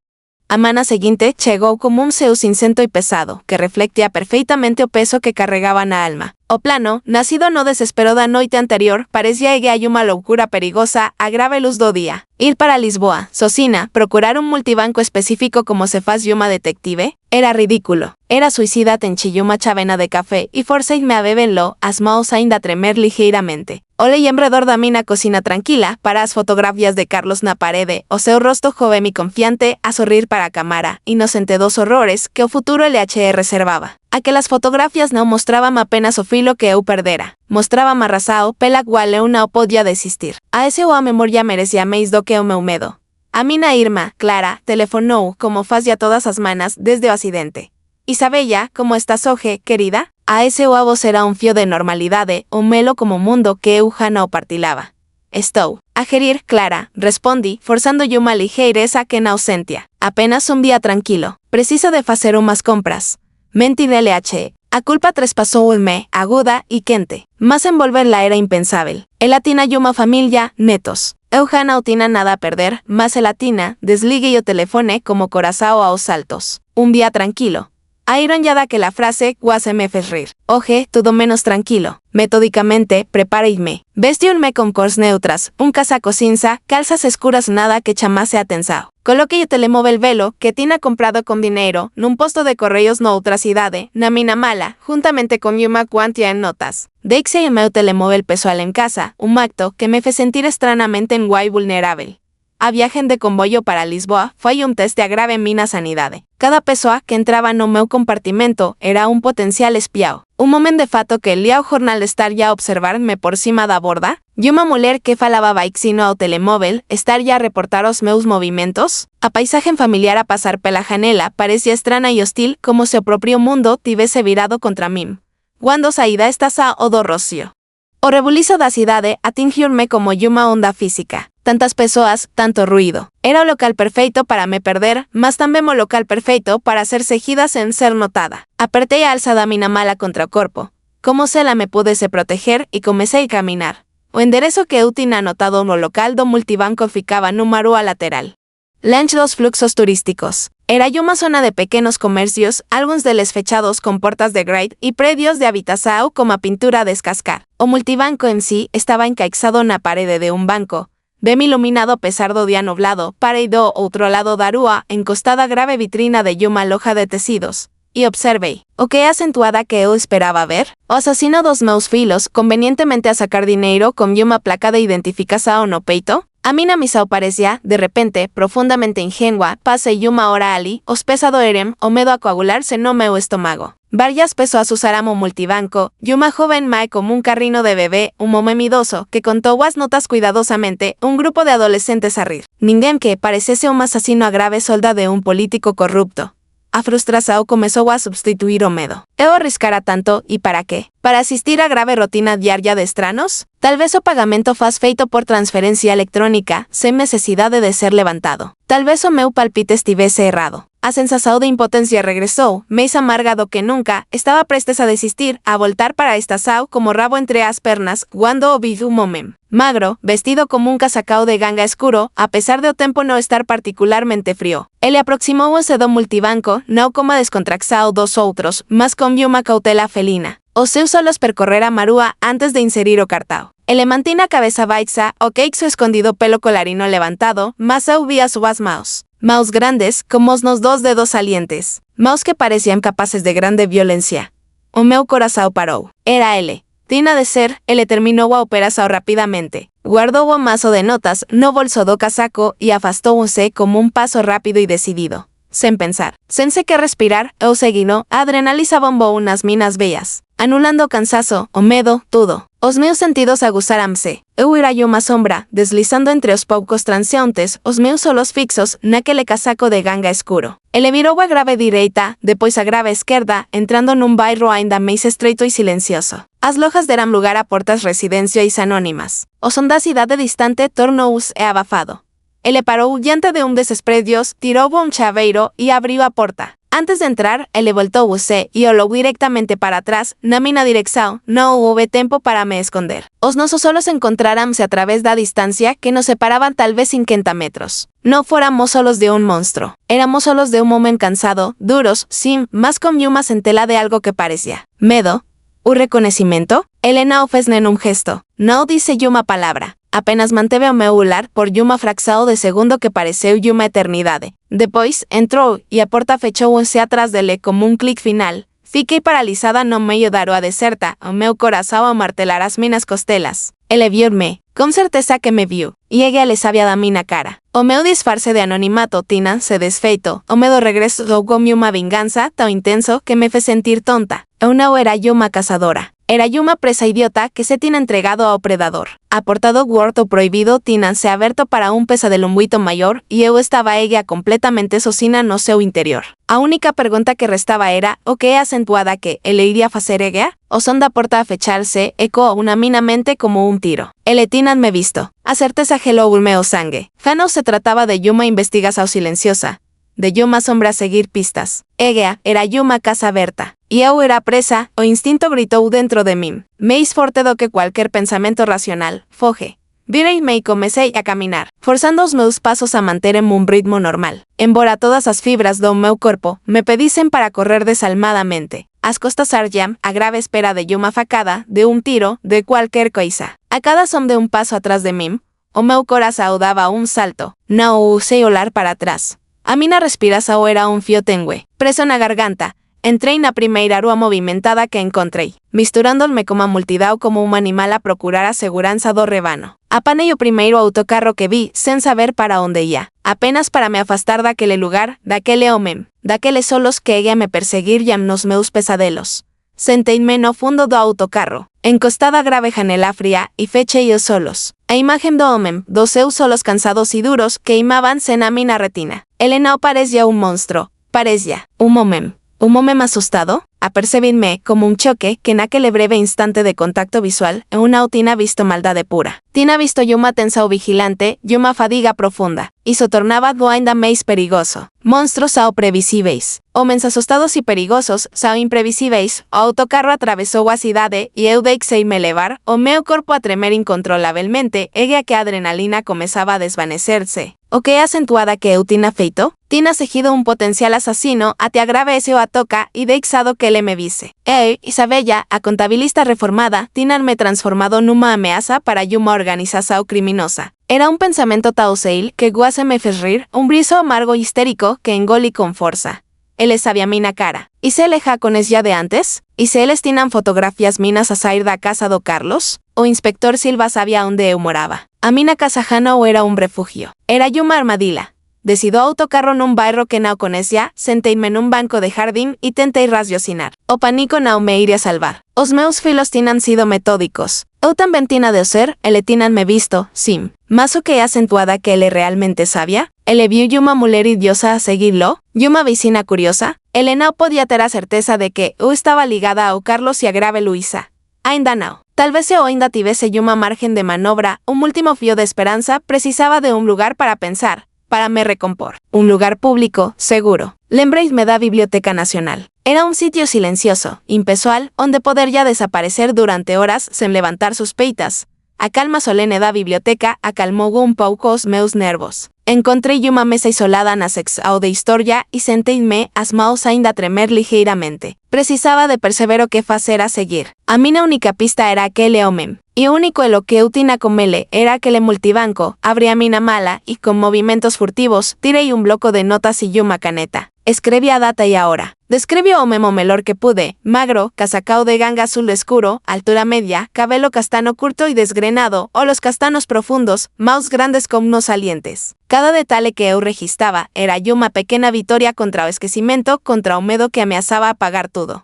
A mana seguinte chegou como un seus incento y pesado, que reflectía perfeitamente o peso que carregaba na alma. O plano, nacido no desespero da noite anterior, parecía que hai unha loucura perigosa a grave luz do día. Ir para Lisboa, Socina, procurar un multibanco específico como se faz Yuma detective, era ridículo. Era suicida tenchillo unha chavena de café y forceime a bebenlo, as mãos ainda a tremer ligeiramente. Olei enredor da mina cocina tranquila para as fotografías de Carlos na parede, o seu rosto joven y confiante a sorrir para a cámara, inocente dos horrores que o futuro LHE reservaba. A que las fotografías no mostraban apenas o filo que eu perdera. Mostraba arrasado pela cual eu não podia desistir. A ese o a memoria merecía mais do que o meu medo. A mina Irma, Clara, telefonou como fazia todas as manas desde o acidente. Isabella, como estás hoje, querida? A ese o a vos era un fio de normalidade, un melo como mundo que eu já não partilaba. Estou a gerir, Clara, respondi, forzando yo uma ligeireza que na ausentia. Apenas un día tranquilo. Preciso de facer umas compras. Menti DLH. A culpa trespasou me, aguda y quente. Mas envolverla era impensable. El atina yuma familia, netos. Eu já não tina nada a perder, mas el atina, desligue o telefone como corazao aos saltos. Un día tranquilo. Iron ya da que la frase guase me fez rir. Oje, todo menos tranquilo. Metódicamente, prepareime. Vestiunme con cors neutras, un casaco cinza, calzas escuras nada que chamase atensao. Coloque o telemóvel velo, que tina comprado con dinero, nun posto de correios no outra cidade, na mina mala, juntamente con yuma cuantia en notas. Deixei o meu telemóvel pessoal en casa, un acto que me fe sentir estranamente en guai vulnerável. A viaje de comboio para Lisboa foi un teste a grave mina sanidade. Cada pessoa que entraba no meu compartimento era un potencial espiao. Un momento de fato que lia o jornal estar ya a observarme por cima da borda, e unha muller que falaba baixino ao telemóvel estar ya a reportar os meus movimentos. A paisaje familiar a pasar pela janela parecía estrana e hostil como se o propio mundo tivese virado contra min. Cuando saída estás a o do rocio. O rebulizo da cidade atingiurme como uma onda física. Tantas pessoas, tanto ruido. Era o local perfeito para me perder, mas tamén o local perfeito para ser seguida sen ser notada. Apertei a alza da mina mala contra o corpo. Como se la me pudese proteger e comecei a caminar. O enderezo que eu tinha anotado no local do multibanco ficaba no marúa lateral. Lanch dos fluxos turísticos. Era unha zona de pequenos comercios, algúns deles fechados con portas de grade e predios de habitação como a pintura a descascar. O multibanco en sí estaba encaixado na parede de un banco. Vem iluminado a pesar do día nublado, para do outro lado da rúa, encostada grave vitrina de uma loja de tecidos. E observei, o que é acentuada que eu esperaba ver? O asasino dos meus filos, convenientemente a sacar dinheiro con uma placa de identificação no peito? A mina misao parecía, de repente, profundamente ingenua, pase uma hora ali, os pesado erem, o medo a coagularse no meu estómago. Varias pessoas usaram o multibanco, e uma joven mae como un carrino de bebé, un home midoso, que contou as notas cuidadosamente, un grupo de adolescentes a rir. Ninguén que parecese un asasino a grave solda de un político corrupto. A frustração comezou a substituir o medo. Eu arriscara tanto, e para qué? Para asistir a grave rotina diaria de estranos? Tal vez o pagamento faz feito por transferencia electrónica, sen necesidade de ser levantado. Tal vez o meu palpite estivese errado. A sensación de impotencia regresou, máis amarga do que nunca, estaba prestes a desistir, a voltar para a estação como rabo entre as pernas, cuando o vi un momento. Magro, vestido como un casacao de ganga escuro, a pesar de o tempo no estar particularmente frío. Ele aproximouse do multibanco, non como descontraxao dos outros, mas con uma cautela felina. Os seus solos percorrer a marúa antes de inserir o cartao. Ele mantina a cabeza baixa, o queixo escondido pelo colarino levantado, mas eu vi as súas maus. Maus grandes, como os nos dos dedos salientes. Maus que parecían capaces de grande violencia. O meu corazao parou. Era ele. Tina de ser, ele terminou a operação rapidamente. Guardou o mazo de notas no bolso do casaco e afastou-se como un paso rápido e decidido. Sen pensar. Sen sequer respirar, eu seguino, a adrenaliza bombou unas minas bellas. Anulando o cansazo, o medo, tudo. Os meus sentidos aguzaramse. Eu era uma sombra, deslizando entre os poucos transeuntes, os meus solos fixos, naquele casaco de ganga escuro. Ele virou a grave direita, depois a grave esquerda, entrando nun bairro ainda máis estreito e silencioso. As lojas deram lugar a portas residenciais anónimas. O son da cidade distante tornou-se abafado. Ele parou diante de un deses predios, tirou un chaveiro e abriu a porta. Antes de entrar, ele voltou-se e olhou directamente para atrás, na mina direcção, non houve tempo para me esconder. Os nosos solos encontráranse a través da distancia que nos separaban tal vez 50 metros. No fóramos solos de un monstruo. Éramos solos de un momento cansado, duros, sin, mas con uma centela de algo que parecía. Medo. ¿Un reconocimiento? Ele non fez nen un gesto. Non dice uma palabra. Apenas manteve o meu olhar por uma fracção de segundo que pareceu uma eternidade. Depois, entrou e a porta fechou-se atrás dele como un clic final. Fiquei paralisada no meio da rúa deserta, o meu coração a martelar as minas costelas. Ele viu-me, Con certeza que me vio, y ella le sabía da mina cara. O meu disfarce de anonimato tina se desfeito, o me do regreso logo uma vinganza tão intenso que me fe sentir tonta. Eu não era uma cazadora. Era uma presa idiota que se tiene entregado ao predador. Aportado guardo prohibido tinan se aberto para un pesadelumbuito maior e eu estaba ella completamente socina no seu interior. A única pergunta que restaba era o que é acentuada que ele iría facer ella? O son da porta a fecharse eco unaminamente como un tiro. Ele tinan me visto. A certeza gelo o meu sangue. Fano se trataba de uma investigação silenciosa. De uma sombra a seguir pistas. Ella era uma casa aberta. E eu era presa, o instinto gritou dentro de mim. Mais forte do que qualquer pensamento racional. Foge. Virei-me e comecei a caminar, forzando os meus passos a manter-me um ritmo normal. Embora todas as fibras do meu corpo me pedissem para correr desalmadamente. As costas ardiam a grave espera de uma facada, de um tiro, de qualquer coisa. A cada som de um passo atrás de mim, o meu coração dava um salto. Não usei olhar para trás. A minha respiração era um fio tenue, preso na garganta. Entrei na primeira rua movimentada que encontrei, misturándome como a multidão como um animal a procurar a segurança do rebano. Apanei o primeiro autocarro que vi, sem saber para onde ia, apenas para me afastar daquele lugar, daquele homem, daqueles solos que ella me perseguirían nos meus pesadelos. Sentei-me no fundo do autocarro, encostada a grave janela fría e fechei os solos. A imagen do homem, dos seus solos cansados e duros, queimaban-se na minha retina. Ele não parecia un monstro, parecía un homem. Un momento asustado, apercebinme como un choque que naquele breve instante de contacto visual eu tina visto maldade pura. Tina visto uma tensão vigilante e uma fadiga profunda. Iso tornaba-o ainda mais perigoso. Monstros ao previsíveis. Homens asustados e perigosos são imprevisíveis. O autocarro atravessou a cidade e eu deixei-me levar, o meu corpo a tremer incontrolavelmente, e que a adrenalina começava a desvanecer-se. O que é acentuada que eu tinha feito? Tinha seguido un potencial assassino até a grave ese o a toca e deixado que ele me visse. Eu, Isabella, a contabilista reformada, tinham-me transformado numa ameaça para uma organização criminosa. Era un pensamento tauseil que guase me fez rir, un briso amargo e histérico que engoli con força. Ele sabia mina cara. E se ele jacones ya de antes? E se eles tinan fotografías minas a sair da casa do Carlos? O inspector Silva sabia onde eu morava. A mina casa já não era un refugio. Era uma armadilha. Decidou autocarro num bairro que não conhecia, sentei-me num banco de jardim e tentei raciocinar. O panico não me iria salvar. Os meus filhos tinham sido metódicos. Eu também tinha de ser, ele tinham me visto, sim. Mas o que é acentuada que ele realmente sabia? Ele viu uma mulher idiosa a seguirlo? E uma vecina curiosa? Ele não podia ter a certeza de que eu estava ligada ao Carlos e a grave Luísa. Ainda não. Talvez eu ainda tivesse uma margem de manobra, um último fio de esperança, precisava de um lugar para pensar. Para me recompor. Un lugar público, seguro. Lembrei-me da Biblioteca Nacional. Era un sitio silencioso, impessoal, onde poderia desaparecer durante horas sem levantar suspeitas. A calma solene da biblioteca acalmou un pouco os meus nervos. Encontrei uma mesa isolada na secção de História e sentei-me, as mãos ainda a tremer ligeiramente. Precisava de perceber o que facer a seguir. A minha única pista era aquele homem. E o único elo que eu tinha com ele era aquele multibanco. Abri a minha mala e, com movimentos furtivos, tirei un bloco de notas e uma caneta. Escrevi a data e a hora. Descrevi o homem o melhor que pude. Magro, casacao de ganga azul escuro, altura media, cabelo castano curto e desgrenado, olhos castanos profundos, mãos grandes como nos salientes. Cada detalhe que eu registrava era uma pequena vitória contra o esquecimento, contra o medo que ameaçava apagar tudo.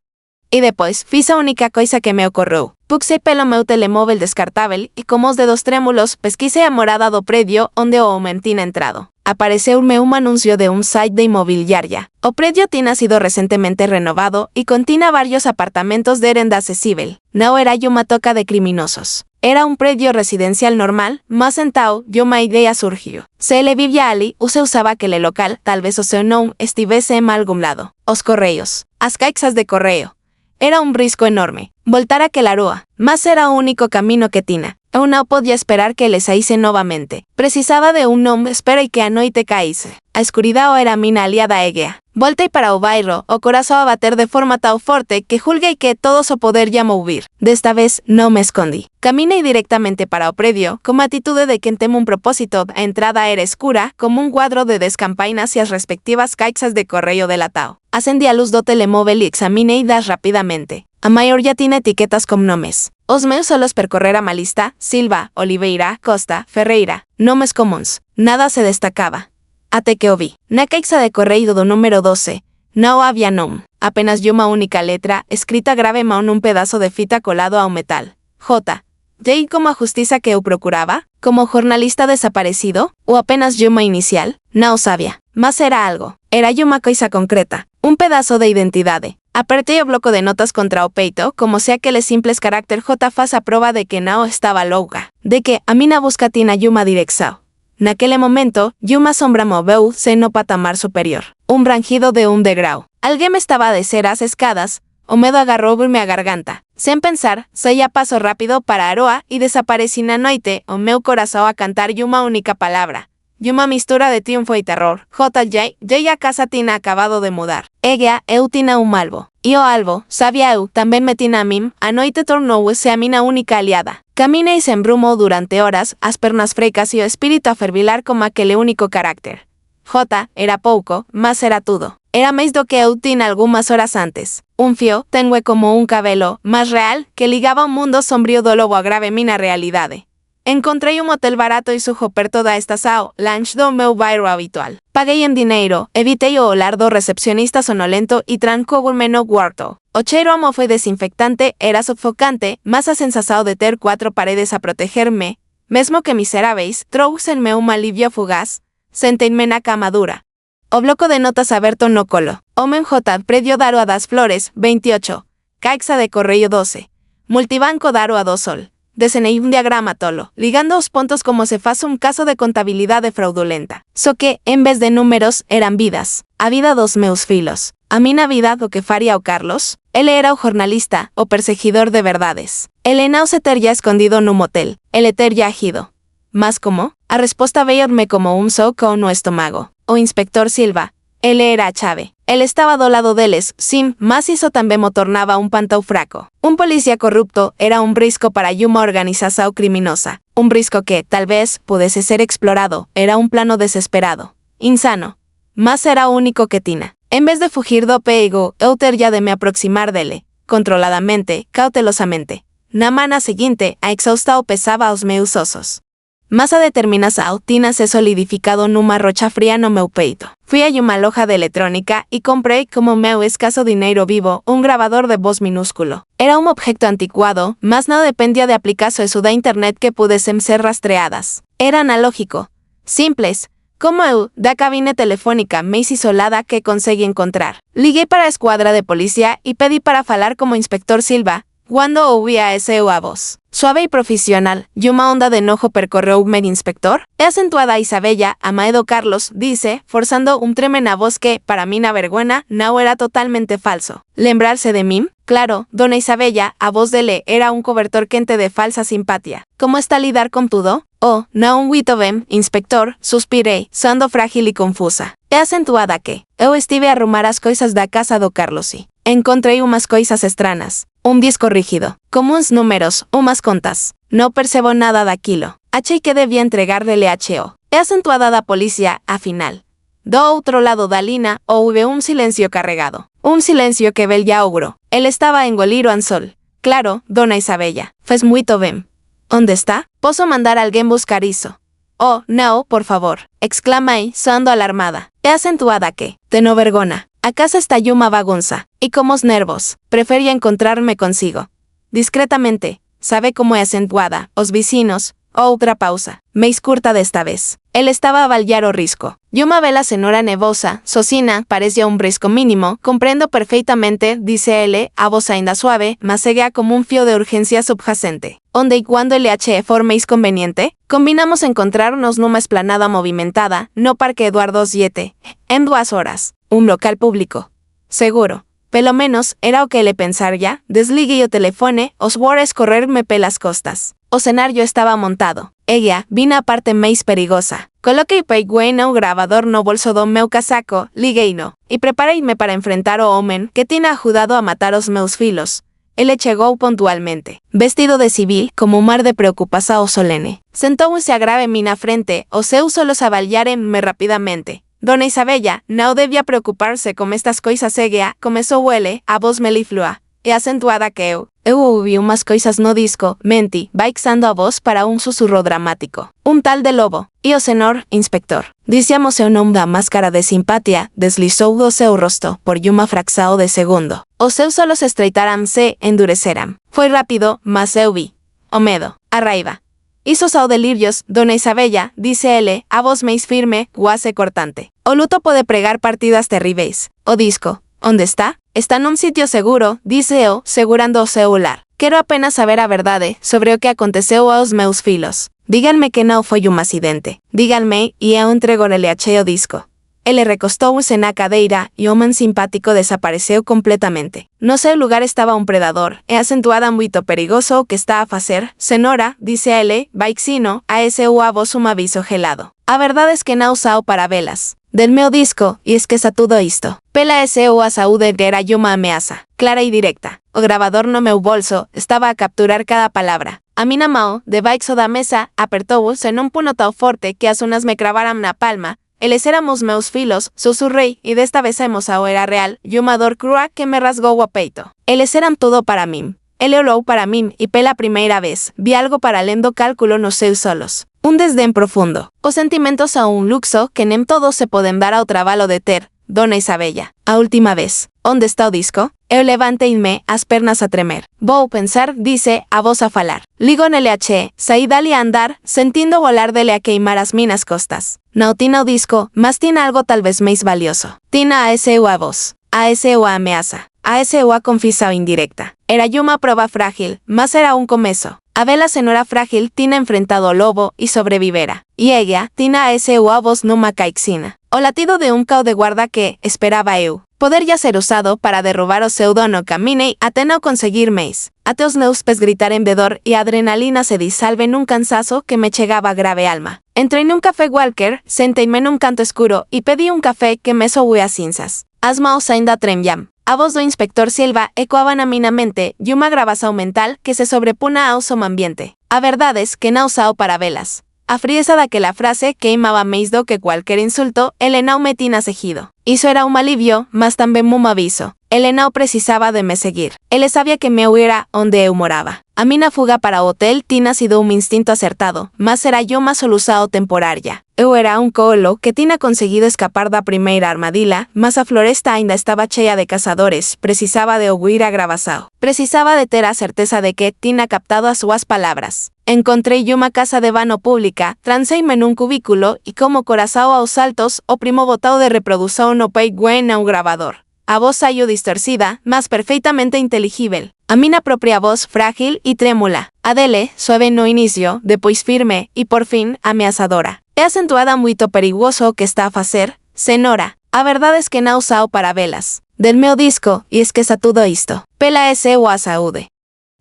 E depois, fiz a única coisa que me ocorreu. Puxei pelo meu telemóvel descartável e com os dedos trémulos pesquisei a morada do prédio onde o homem tinha entrado. Apareceu-me un anuncio de un site de inmobiliaria. O prédio tinha sido recentemente renovado e continha vários apartamentos de renda acessível. Não era uma toca de criminosos. Era un prédio residencial normal, mas então uma ideia surgiu. Se ele vivia ali, ou se usava aquele local, talvez o seu nome estivesse em algum lado. Os correios. As caixas de correio. Era un risco enorme. Voltar aquela rua. Mas era o único camino que tinha. Eu não podia esperar que ele saísse novamente. Precisava de un nome, espera e que a noite caísse. A escuridão era a minha aliada égea. Voltei para o bairro, o coração a bater de forma tão forte que julguei que todos o poderiam ouvir. Desta vez, não me escondi. Caminei directamente para o prédio, com a atitude de quem tem un propósito. A entrada era escura, como un quadro de descampainas e as respectivas caixas de correio delatao. Acendi a luz do telemóvel e examinei-das rapidamente. a mayor ya tiene etiquetas con nomes. Os meus solos percorrer a malista, Silva, Oliveira, Costa, Ferreira, nomes comuns. Nada se destacaba. Até que o vi. Na caixa de correio do número 12, no había nom. Apenas una única letra, escrita grave en un pedazo de fita colado a un metal. J. ¿Y como a justicia que eu procuraba? ¿Como jornalista desaparecido? ¿O apenas uma inicial? No sabía. Mas era algo. Era uma coisa concreta. Un pedazo de identidade. Aperté o bloco de notas contra o peito, como sea que les simples carácter J faz a prova de que no estaba louca. De que a mina busca tina uma direcção. Naquele momento, uma sombra moveu-se no patamar superior. Un brangido de un degrau. Alguien me estaba a descer as escadas, o medo agarrou-me a garganta. Sem pensar, saí a paso rápido para a Aroa e desapareci na noite, o meu corazón a cantar uma única palabra. Uma mistura de triunfo e terror. JJ, a casa tina acabado de mudar. Ella, eu tina un albo. E o albo, sabia eu, tamén me tina a mim, a noite tornou-se a mina única aliada. Caminei sen rumo durante horas, as pernas frecas e o espírito a fervilar como aquele único carácter. J, era pouco, mas era tudo. Era máis do que eu tina algunhas horas antes. Un fío, tenue como un cabelo, más real, que ligaba un mundo sombrío do lobo a grave mina realidade. Encontrei un hotel barato e sujo perto da estação, lanche do meu bairro habitual. Paguei en dineiro, evitei o olhar do recepcionista sonolento e trancou-me no quarto. O cheiro a mofo e desinfectante era sofocante, mas a sensação de ter 4 paredes a protegerme, mesmo que miseráveis, trouxenme un alivio fugaz, senteime na cama dura. O bloco de notas aberto no colo. Homem J. Predio Daro a das Flores, 28. Caixa de correio 12. Multibanco Daro a do Sol. Desenhei un diagrama tolo, ligando os pontos como se faz un caso de contabilidade fraudulenta. Só que, en vez de números, eran vidas. A vida dos meus filos. A mina vida do que faría o Carlos. Ele era o jornalista, o perseguidor de verdades. Ele non se ter ya escondido nun motel. Ele ter ya agido. Mas como? A resposta veio-me como un soco no estómago. O inspector Silva. Ele era a chave. Él estaba do lado deles, sim, mas iso tamén mo tornaba un pantou fraco. Un policía corrupto era un brisco para uma organización criminosa. Un brisco que, tal vez, pudese ser explorado, era un plano desesperado. Insano. Mas era o único que tina. En vez de fugir do perigo, eu ter ya de me aproximar dele, controladamente, cautelosamente. Na mana seguinte, a exhausta o pesaba aos meus osos. Mas a determinação tinase solidificado numa rocha fría no meu peito. Fui a uma loja de electrónica e comprei como meu escaso dinheiro vivo un grabador de voz minúsculo. Era un objeto anticuado, mas non dependía de aplicações da internet que pudesen ser rastreadas. Era analógico. Simples. Como eu, da cabine telefónica máis isolada que consegui encontrar. Liguei para a escuadra de policía e pedí para falar como inspector Silva, cuando ouvía ese a voz. Suave y profesional, y una onda de enojo percorreu-me inspector. He acentuada a Isabella, a Maedo Carlos, dice, forzando un tremenda voz que, para mí na vergüenza, no era totalmente falso. ¿Lembrarse de mí? Claro, dona Isabella, a voz dele, era un cobertor quente de falsa simpatía. ¿Cómo está lidar con todo? Oh, no un huito ben, inspector, suspirei, soando frágil y confusa. He acentuada que, eu estive a arrumar as coisas da casa do Carlosi. Encontrei umas coisas estranas. Un disco rígido, como uns números, umas contas. No percebo nada daquilo. Achei que debía entregarle HO. He acentuada da policía, a final. Do outro lado da lina, houve un silencio carregado. Un silencio que vel ya ogro. Él estaba a engolir o anzol. Claro, dona Isabella. Fes muito ben. Onde está? Posso mandar alguén buscar iso. Oh, no, por favor. Exclamai, soando alarmada. He acentuada que, teno vergona. A casa está uma bagunza, y como os nervos, prefería encontrarme consigo. Discretamente, sabe como é acentuada, os vecinos, outra pausa, meis curta desta vez. Él estaba a vallar o risco. Uma vela cenoura nevosa, socina, parecía un brisco mínimo, comprendo perfeitamente, dice ele, a voz ainda suave, mas seguía como un fío de urgencia subjacente. Onde y cuando LH formeis conveniente, combinamos encontrarnos numa esplanada movimentada, no Parque Eduardo VII, en 2 horas. Un local público. Seguro. Pelo menos, era o que le pensar ya, desliguei o telefone, os wores correrme pelas costas. O cenario estaba montado. Ella, vina a parte máis perigosa. Coloquei peiguei no gravador no bolso do meu casaco, ligueino, e prepareime para enfrentar o homen que tina ajudado a matar os meus filos. Ele chegou puntualmente, vestido de civil, como un mar de preocupação solene. Sentouse a grave mina frente, os seus solos avallárenme rapidamente. Dona Isabella, no debía preocuparse con estas coisas seguía, comezou ele, a voz meliflua. e acentuada que eu ouvi umas coisas no disco, menti, baixando a voz para un susurro dramático. Un tal de lobo. E o senhor, inspector. Diciamo seu nome da máscara de simpatia, deslizou do seu rosto por uma fração de segundo. Os seus olhos estreitaram se endureceram. Foi rápido, mas eu vi. O medo, a raiva. Hizo sao delirios, dona Isabella, dice ele, a voz mais firme, quase cortante. O luto pode pregar partidas terríveis. O disco, onde está? Está num sitio seguro, dice eu, segurando o celular. Quero apenas saber a verdade sobre o que aconteceu aos meus filhos. Díganme que não foi um acidente. Díganme, e eu entrego-lhe o disco. Ele recostou-se na cadeira e o homem simpático desapareceu completamente. No seu lugar estava um predador, e acentuada muito perigoso o que está a fazer. Senhora, disse ele, baixinho, a a voz um aviso gelado. A verdade é que não usou para velas. Del meu disco, e esqueça tudo isto. Pela a saúde que era uma ameaça, clara e directa. O gravador no meu bolso estava a capturar cada palavra. A minha mão, debaixo da mesa, apertou-se num punho tão forte que as unas me cravaram na palma. Eles éramos meus filhos, sussurrei, e desta vez a emoção era real, e uma dor crua que me rasgou o peito. Eles eram tudo para mim. Ele olhou para mim e pela primeira vez, vi algo para além do cálculo nos seus olhos. Um desdém profundo. Os sentimentos são um luxo que nem todos se podem dar ao trabalho de ter, dona Isabella. A última vez. Onde está o disco? Eu levantei-me, as pernas a tremer. Vou pensar, disse, a voz a falar. Ligo nele a saí dali a andar, sentindo o olhar dele a queimar as minhas costas. Não tinha o disco, mas tinha algo talvez mais valioso. Tinha a voz. A ameaça. A confissão indirecta. Era uma prova frágil, mas era um começo. A bela senhora frágil tinha enfrentado o lobo e sobrevivera. E ella tinha a voz numa caixinha. O latido de um cão de guarda que, esperava eu, poderia ser usado para derrubar o seu dono. Caminei até não conseguir mais. Até os meus pés gritarem de dor e a adrenalina se dissolve num cansaço que me chegava a grave alma. Entrei num café Walker, sentei-me num canto escuro e pedi um café que me soube a cinzas. As mãos ainda tremiam. A voz do inspector Silva ecoava na minha mente e uma gravação mental que se sobrepunha ao som ambiente. A verdade é que não usou para velas. A frieza daquela frase queimava mais do que qualquer insulto, ele não me tinha seguido. Isso era um alívio, mas também um aviso. Ele não precisava de me seguir. Ele sabia que me hubiera onde eu morava. A minha fuga para o hotel tinha sido um instinto acertado, mas era uma solução temporária. Eu era um colo que tinha conseguido escapar da primeira armadilha, mas a floresta ainda estava cheia de caçadores. Precisava de ouvir a gravação. Precisava de ter a certeza de que tinha captado as suas palavras. Encontrei uma casa de vano pública, trancei-me num cubículo e como coração aos saltos, o primo botão de reprodução no peito ao gravador. A voz saiu distorcida, mas perfeitamente inteligível. A minha própria voz frágil e trêmula. A dele, suave no início, depois firme e, por fim, ameaçadora. É acentuada muito perigoso o que está a fazer, senhora. A verdade é que não usou para velas. Del meu disco, e esqueça tudo isto. Pela a saúde.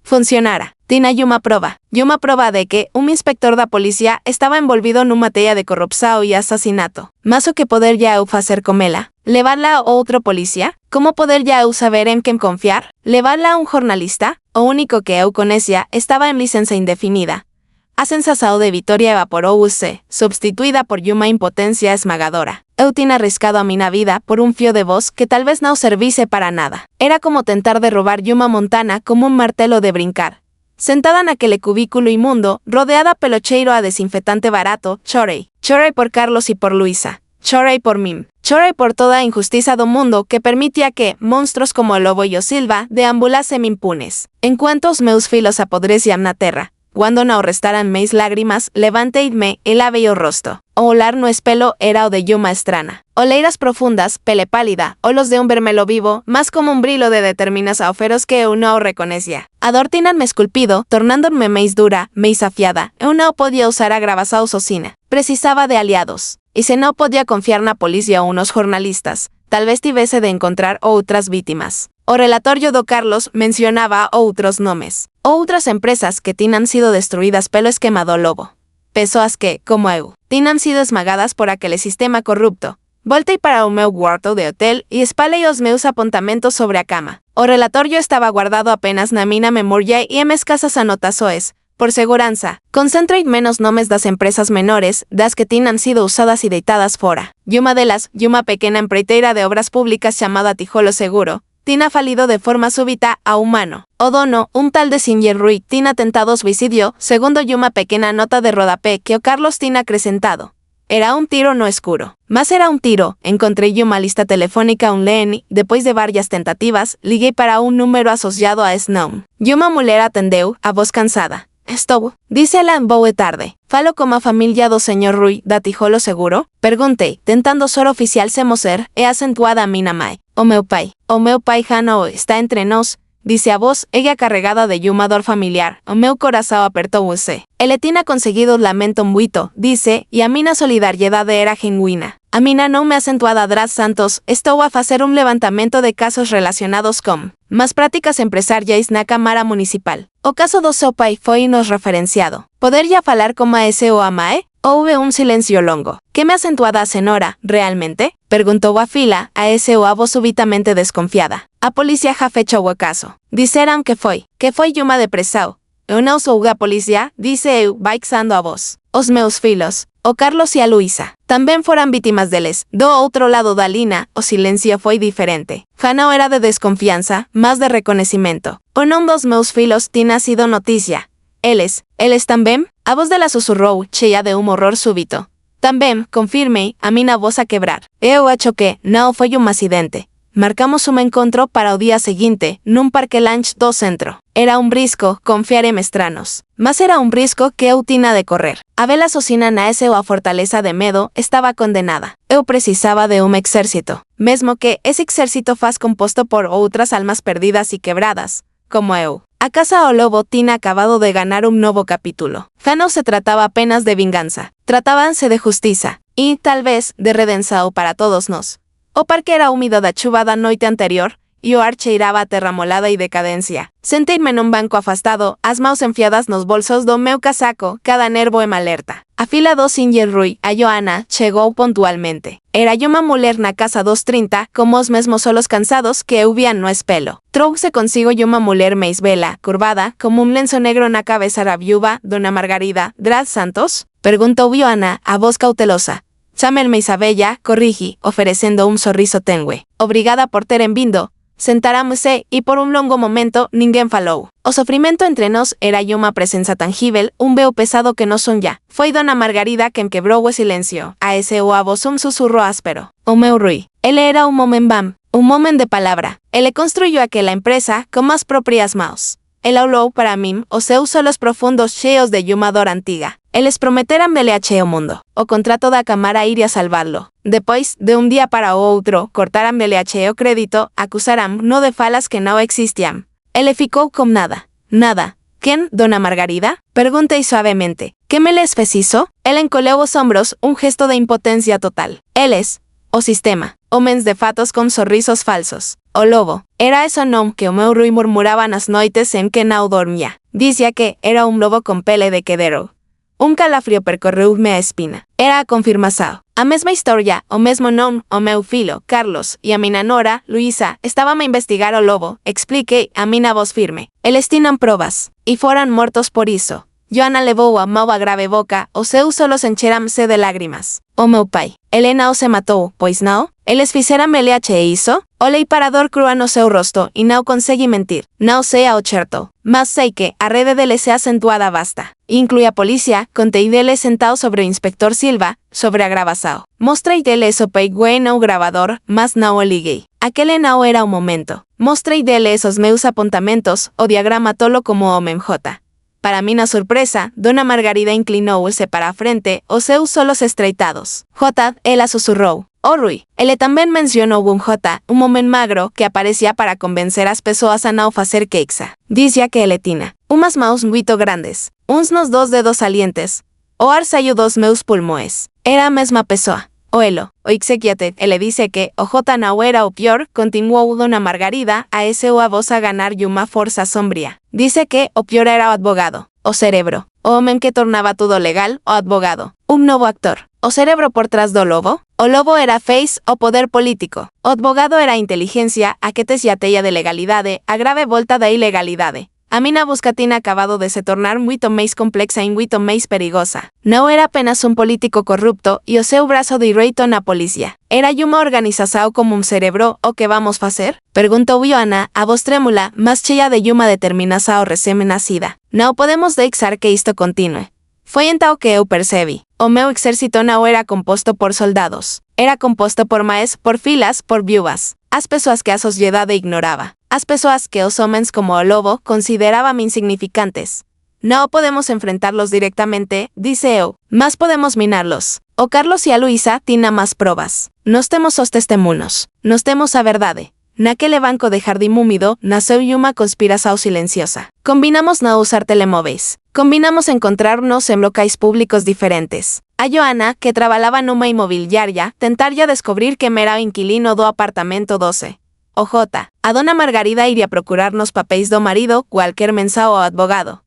Funcionara. Tinha uma prova de que um inspector da polícia estava envolvido numa teia de corrupção e assassinato. Mas o que poderia eu fazer com ela? Levá-la a outro polícia? Como poderia eu saber em quem confiar? Levá-la a um jornalista? O único que eu conhecia estava em licença indefinida. A sensação de vitória evaporou-se, substituída por uma impotência esmagadora. Eu tinha arriscado a minha vida por um fio de voz que talvez não servisse para nada. Era como tentar derrubar uma montanha como um martelo de brincar. Sentada naquele cubículo imundo, rodeada pelo cheiro a desinfetante barato, chorei. Chorei por Carlos e por Luisa. Chorei por mim. Chorei por toda a injustiça do mundo que permitia que monstros como o lobo e o Silva deambulassem impunes. Enquanto os meus filhos apodreciam na terra. Quando não restaran mais lágrimas, levantei-me e lavei o rosto. O olhar no espelho era o de uma estrana. Oleiras profundas, pele pálida, olhos de um vermelho vivo, mas como um brilho de determinação feroz que eu não reconhecia. A dor tinha-me esculpido, tornando-me mais dura, mais afiada. Eu não podia usar a gravação sozinha. Precisava de aliados. E se não podia confiar na polícia ou nos jornalistas, talvez tivesse de encontrar outras vítimas. O relatório do Carlos mencionava outros nomes. Outras empresas que tinham sido destruídas pelo esquema do lobo. Pessoas que, como eu, tinham sido esmagadas por aquele sistema corrupto. Voltei para o meu quarto de hotel e espalhei os meus apontamentos sobre a cama. O relatório estava guardado apenas na minha memória e em escassas anotações. Por segurança, concentrei menos nomes das empresas menores, das que tinham sido usadas e deitadas fora. E uma delas, uma pequena empreiteira de obras públicas chamada Tijolo Seguro, tina falido de forma súbita a humano. Odono, un tal de Singer Rui, tina tentado suicidio, segundo Yuma pequena nota de rodapé que o Carlos tina acrecentado. Era un tiro no escuro. Mas era un tiro, encontré Yuma lista telefónica un Leni, después de varias tentativas, liguei para un número asociado a Snow. Yuma mulher atendeu, a voz cansada. Estou, dice ela en boa tarde. Falo como a familia do señor Rui, da tijolo seguro? Perguntei, tentando ser oficial se moser, e acentuada a mina mai. O meu pai Hano está entre nós, dice a voz, ella carregada de Yuma dor familiar, o meu corazao apertouse. Ele tina conseguido lamento muito, dice, y a mina solidariedade era genuina. A mina non me acentuada Dras Santos, estou a facer un levantamento de casos relacionados con más prácticas empresariais na Cámara Municipal. O caso do seu pai foi nos referenciado. Poderia falar como a ese o a mae? Houve un silencio longo. Que me acentuada a senhora, realmente? Perguntou a fila, a ese o a voz súbitamente desconfiada. A policía já fechou o caso. Disseram que foi Yuma depresao. Eu non sou a policía, dice eu, baixando a voz. Os meus filhos, o Carlos e a Luisa, tamén foran vítimas deles. Do outro lado da lina, o silencio foi diferente. Já non era de desconfianza, mas de reconhecimento. O non dos meus filhos tina sido noticia. Eles tamén? A voz dela susurrou, cheia de un horror súbito. Tamén, confirmei, a mina voz a quebrar. Eu acho que non foi un accidente. Marcamos un encontro para o día seguinte, nun parque lunch do centro. Era un brisco, confiare mestranos. Mas era un brisco que eu tina de correr. A vela asocina na ese o a fortaleza de medo estaba condenada. Eu precisaba de un exército. Mesmo que ese exército faz composto por outras almas perdidas e quebradas, como eu. A casa o lobo tina acabado de ganar un novo capítulo. Já non se trataba apenas de vinganza. Tratábanse de justiza. E, tal vez, de redenção para todos nós. O parque era húmido da chuva da noite anterior, e o ar cheiraba a terra molada e decadencia. Senteime nun banco afastado, as maus enfiadas nos bolsos do meu casaco, cada nervo en alerta. A fila do Singer Rui, a Joana, chegou puntualmente. Era Yuma muller na casa 230, como os mesmos solos cansados que eu vían no espelo. Trouxe consigo Yuma muller meis vela, curvada, como un lenzo negro na cabeza da viúva, dona Margarida, Dras Santos? Perguntou Joana, a voz cautelosa. Chámenme Isabella, corrigi, oferecendo un sorriso tenue. Obrigada por ter vindo. Sentarámose e por un longo momento ninguén falou. O sofrimento entre nós era Yuma presenza tangível, un veo pesado que non son ya. Foi dona Margarida quen quebrou o silencio. A ese o a voz un susurro áspero. O meu Rui. Ele era un momen bam, un momen de palabra. Ele construyó aquela empresa con más propias maus. El hablou para min os seus solos profundos cheos de Yuma dor antiga. Eles prometeran veleache o mundo. O contrato da Cámara iría salvarlo. Depois, de un día para o outro, cortaran veleache o crédito, acusaran no de falas que non existían. Ele ficou con nada. Nada. Quen, dona Margarida? Perguntei suavemente. Que me les fez iso? Ele encoleu os ombros, un gesto de impotencia total. Eles, o sistema. Homens de fatos con sorrisos falsos. O lobo. Era eso non que o meu Rui murmuraba nas noites en que non dormía. Dicía que era un lobo con pele de quedero. Un calafrio percorreume a espina. Era a confirmação. A mesma historia, o mesmo non, o meu filo, Carlos, e a mina nora, Luisa, estaban a investigar o lobo, expliquei a mina voz firme. Eles tinan probas, e foran mortos por iso. Joana levou a mau a grave boca, os seus solos encheramse de lágrimas. O meu pai. Elena o se matou, pois non? Eles fixeran meleache e iso? Olei para a dor crua no seu rosto, e non consegui mentir. Non sei ao certo. Mas sei que a rede deles é acentuada basta. Inclui a policía, contei deles sentado sobre o inspector Silva, sobre a gravação. Mostrei deles o peigüe no gravador, mas non o liguei. Aquele non era o momento. Mostrei deles os meus apontamentos, o diagrama tolo como o J. Para mina sorpresa, dona Margarida inclinouse para a frente, os seus solos estreitados. J, ela susurrou. O Rui. Ele tamén mencionou un J, un momen magro, que aparecía para convencer as persoas a non facer queixa. Dicía que ele tina umas maus muito grandes, uns nos 2 dedos salientes. O ar saiu dos meus pulmoes. Era a mesma persoa. O elo, o exequiate, ele dice que o J non era o pior, continuou dona Margarida, a ese o a voz a ganar uma forza sombría. Dice que o pior era o advogado, o cerebro, o homem que tornaba todo legal, o advogado, un novo actor. O cerebro por trás do lobo? O lobo era face, o poder político. O advogado era a inteligencia, a que te xateia de legalidade, a grave volta da ilegalidade. A mina buscatina acabado de se tornar muito mais complexa e muito mais perigosa. No era apenas un político corrupto y o seu brazo direito na policía. Era uma organização como un cerebro o que vamos facer? Perguntou Joana, a voz trémula, más cheia de uma determinação recém-nacida. Não podemos deixar que isto continue. Foi então que eu percebi. O meu exército não era composto por soldados. Era composto por mães, por filas, por viúvas. As pessoas que a sociedade ignorava. As pessoas que os homens como o lobo consideraban insignificantes. No podemos enfrentarlos directamente, dice eu, mas podemos minarlos. O Carlos e a Luísa tiñan más probas. Nos temos os testemunhos. Nos temos a verdade. Naquele banco de jardim húmido nasceu uma conspiração silenciosa. Combinamos no usar telemóveis. Combinamos encontrarnos en locais públicos diferentes. A Joana, que trabajaba numa imobiliaria, tentaria descobrir que era o inquilino do apartamento 12. O J. A dona Margarida iria procurar nos papéis do marido cualquier mensao o advogado.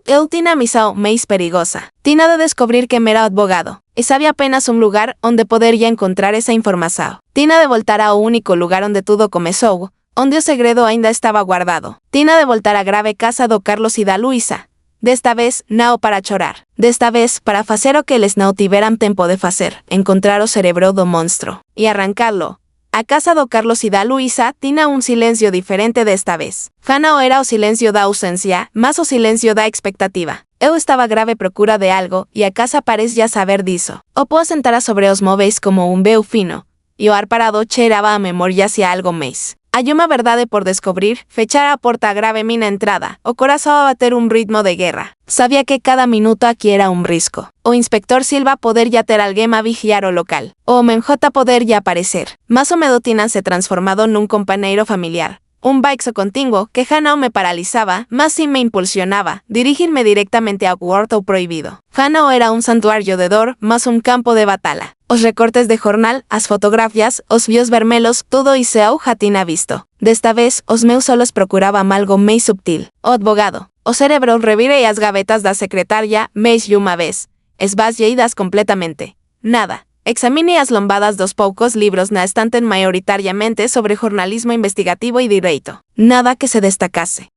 Eu tinha a missão mais perigosa. Tinha de descobrir que era o advogado. E sabia apenas un lugar onde poderia encontrar esa informação. Tinha de voltar ao único lugar onde tudo começou, onde o segredo ainda estava guardado. Tinha de voltar á grave casa do Carlos e da Luísa. Desta vez, não para chorar. Desta vez, para facer o que eles não tiveram tempo de facer, encontrar o cerebro do monstro. E arrancá-lo. A casa do Carlos e da Luísa tinha un silencio diferente desta vez. Já não era o silencio da ausencia, mas o silencio da expectativa. Eu estava grave procura de algo, e a casa parecia saber disso. O pó sentara sobre os móveis como un veu fino, e o ar parado cheiraba a memoria hacia algo máis. Hai unha verdade por descobrir, fechara a porta grave mina entrada, o corazón a bater un ritmo de guerra. Sabía que cada minuto aquí era un risco. O inspector Silva poderia ter alguén a vigiar o local. O Menjota poderia aparecer. Mas o medo tinan se transformado nun compañeiro familiar. Un baixo contínuo que já non me paralizaba, mas sí me impulsionaba, dirigirme directamente ao cuarto prohibido. Já non era un santuario de dor, mas un campo de batalla. Os recortes de jornal, as fotografías, os vios vermelos, tudo iso eu já tinha visto. Desta vez, os meus ollos procuraban algo máis subtil. O advogado. O cerebro revirei as gavetas da secretaria máis unha vez, esvaziadas completamente. Nada. Examine as lombadas dos poucos libros na estante maioritariamente sobre jornalismo investigativo e direito. Nada que se destacase.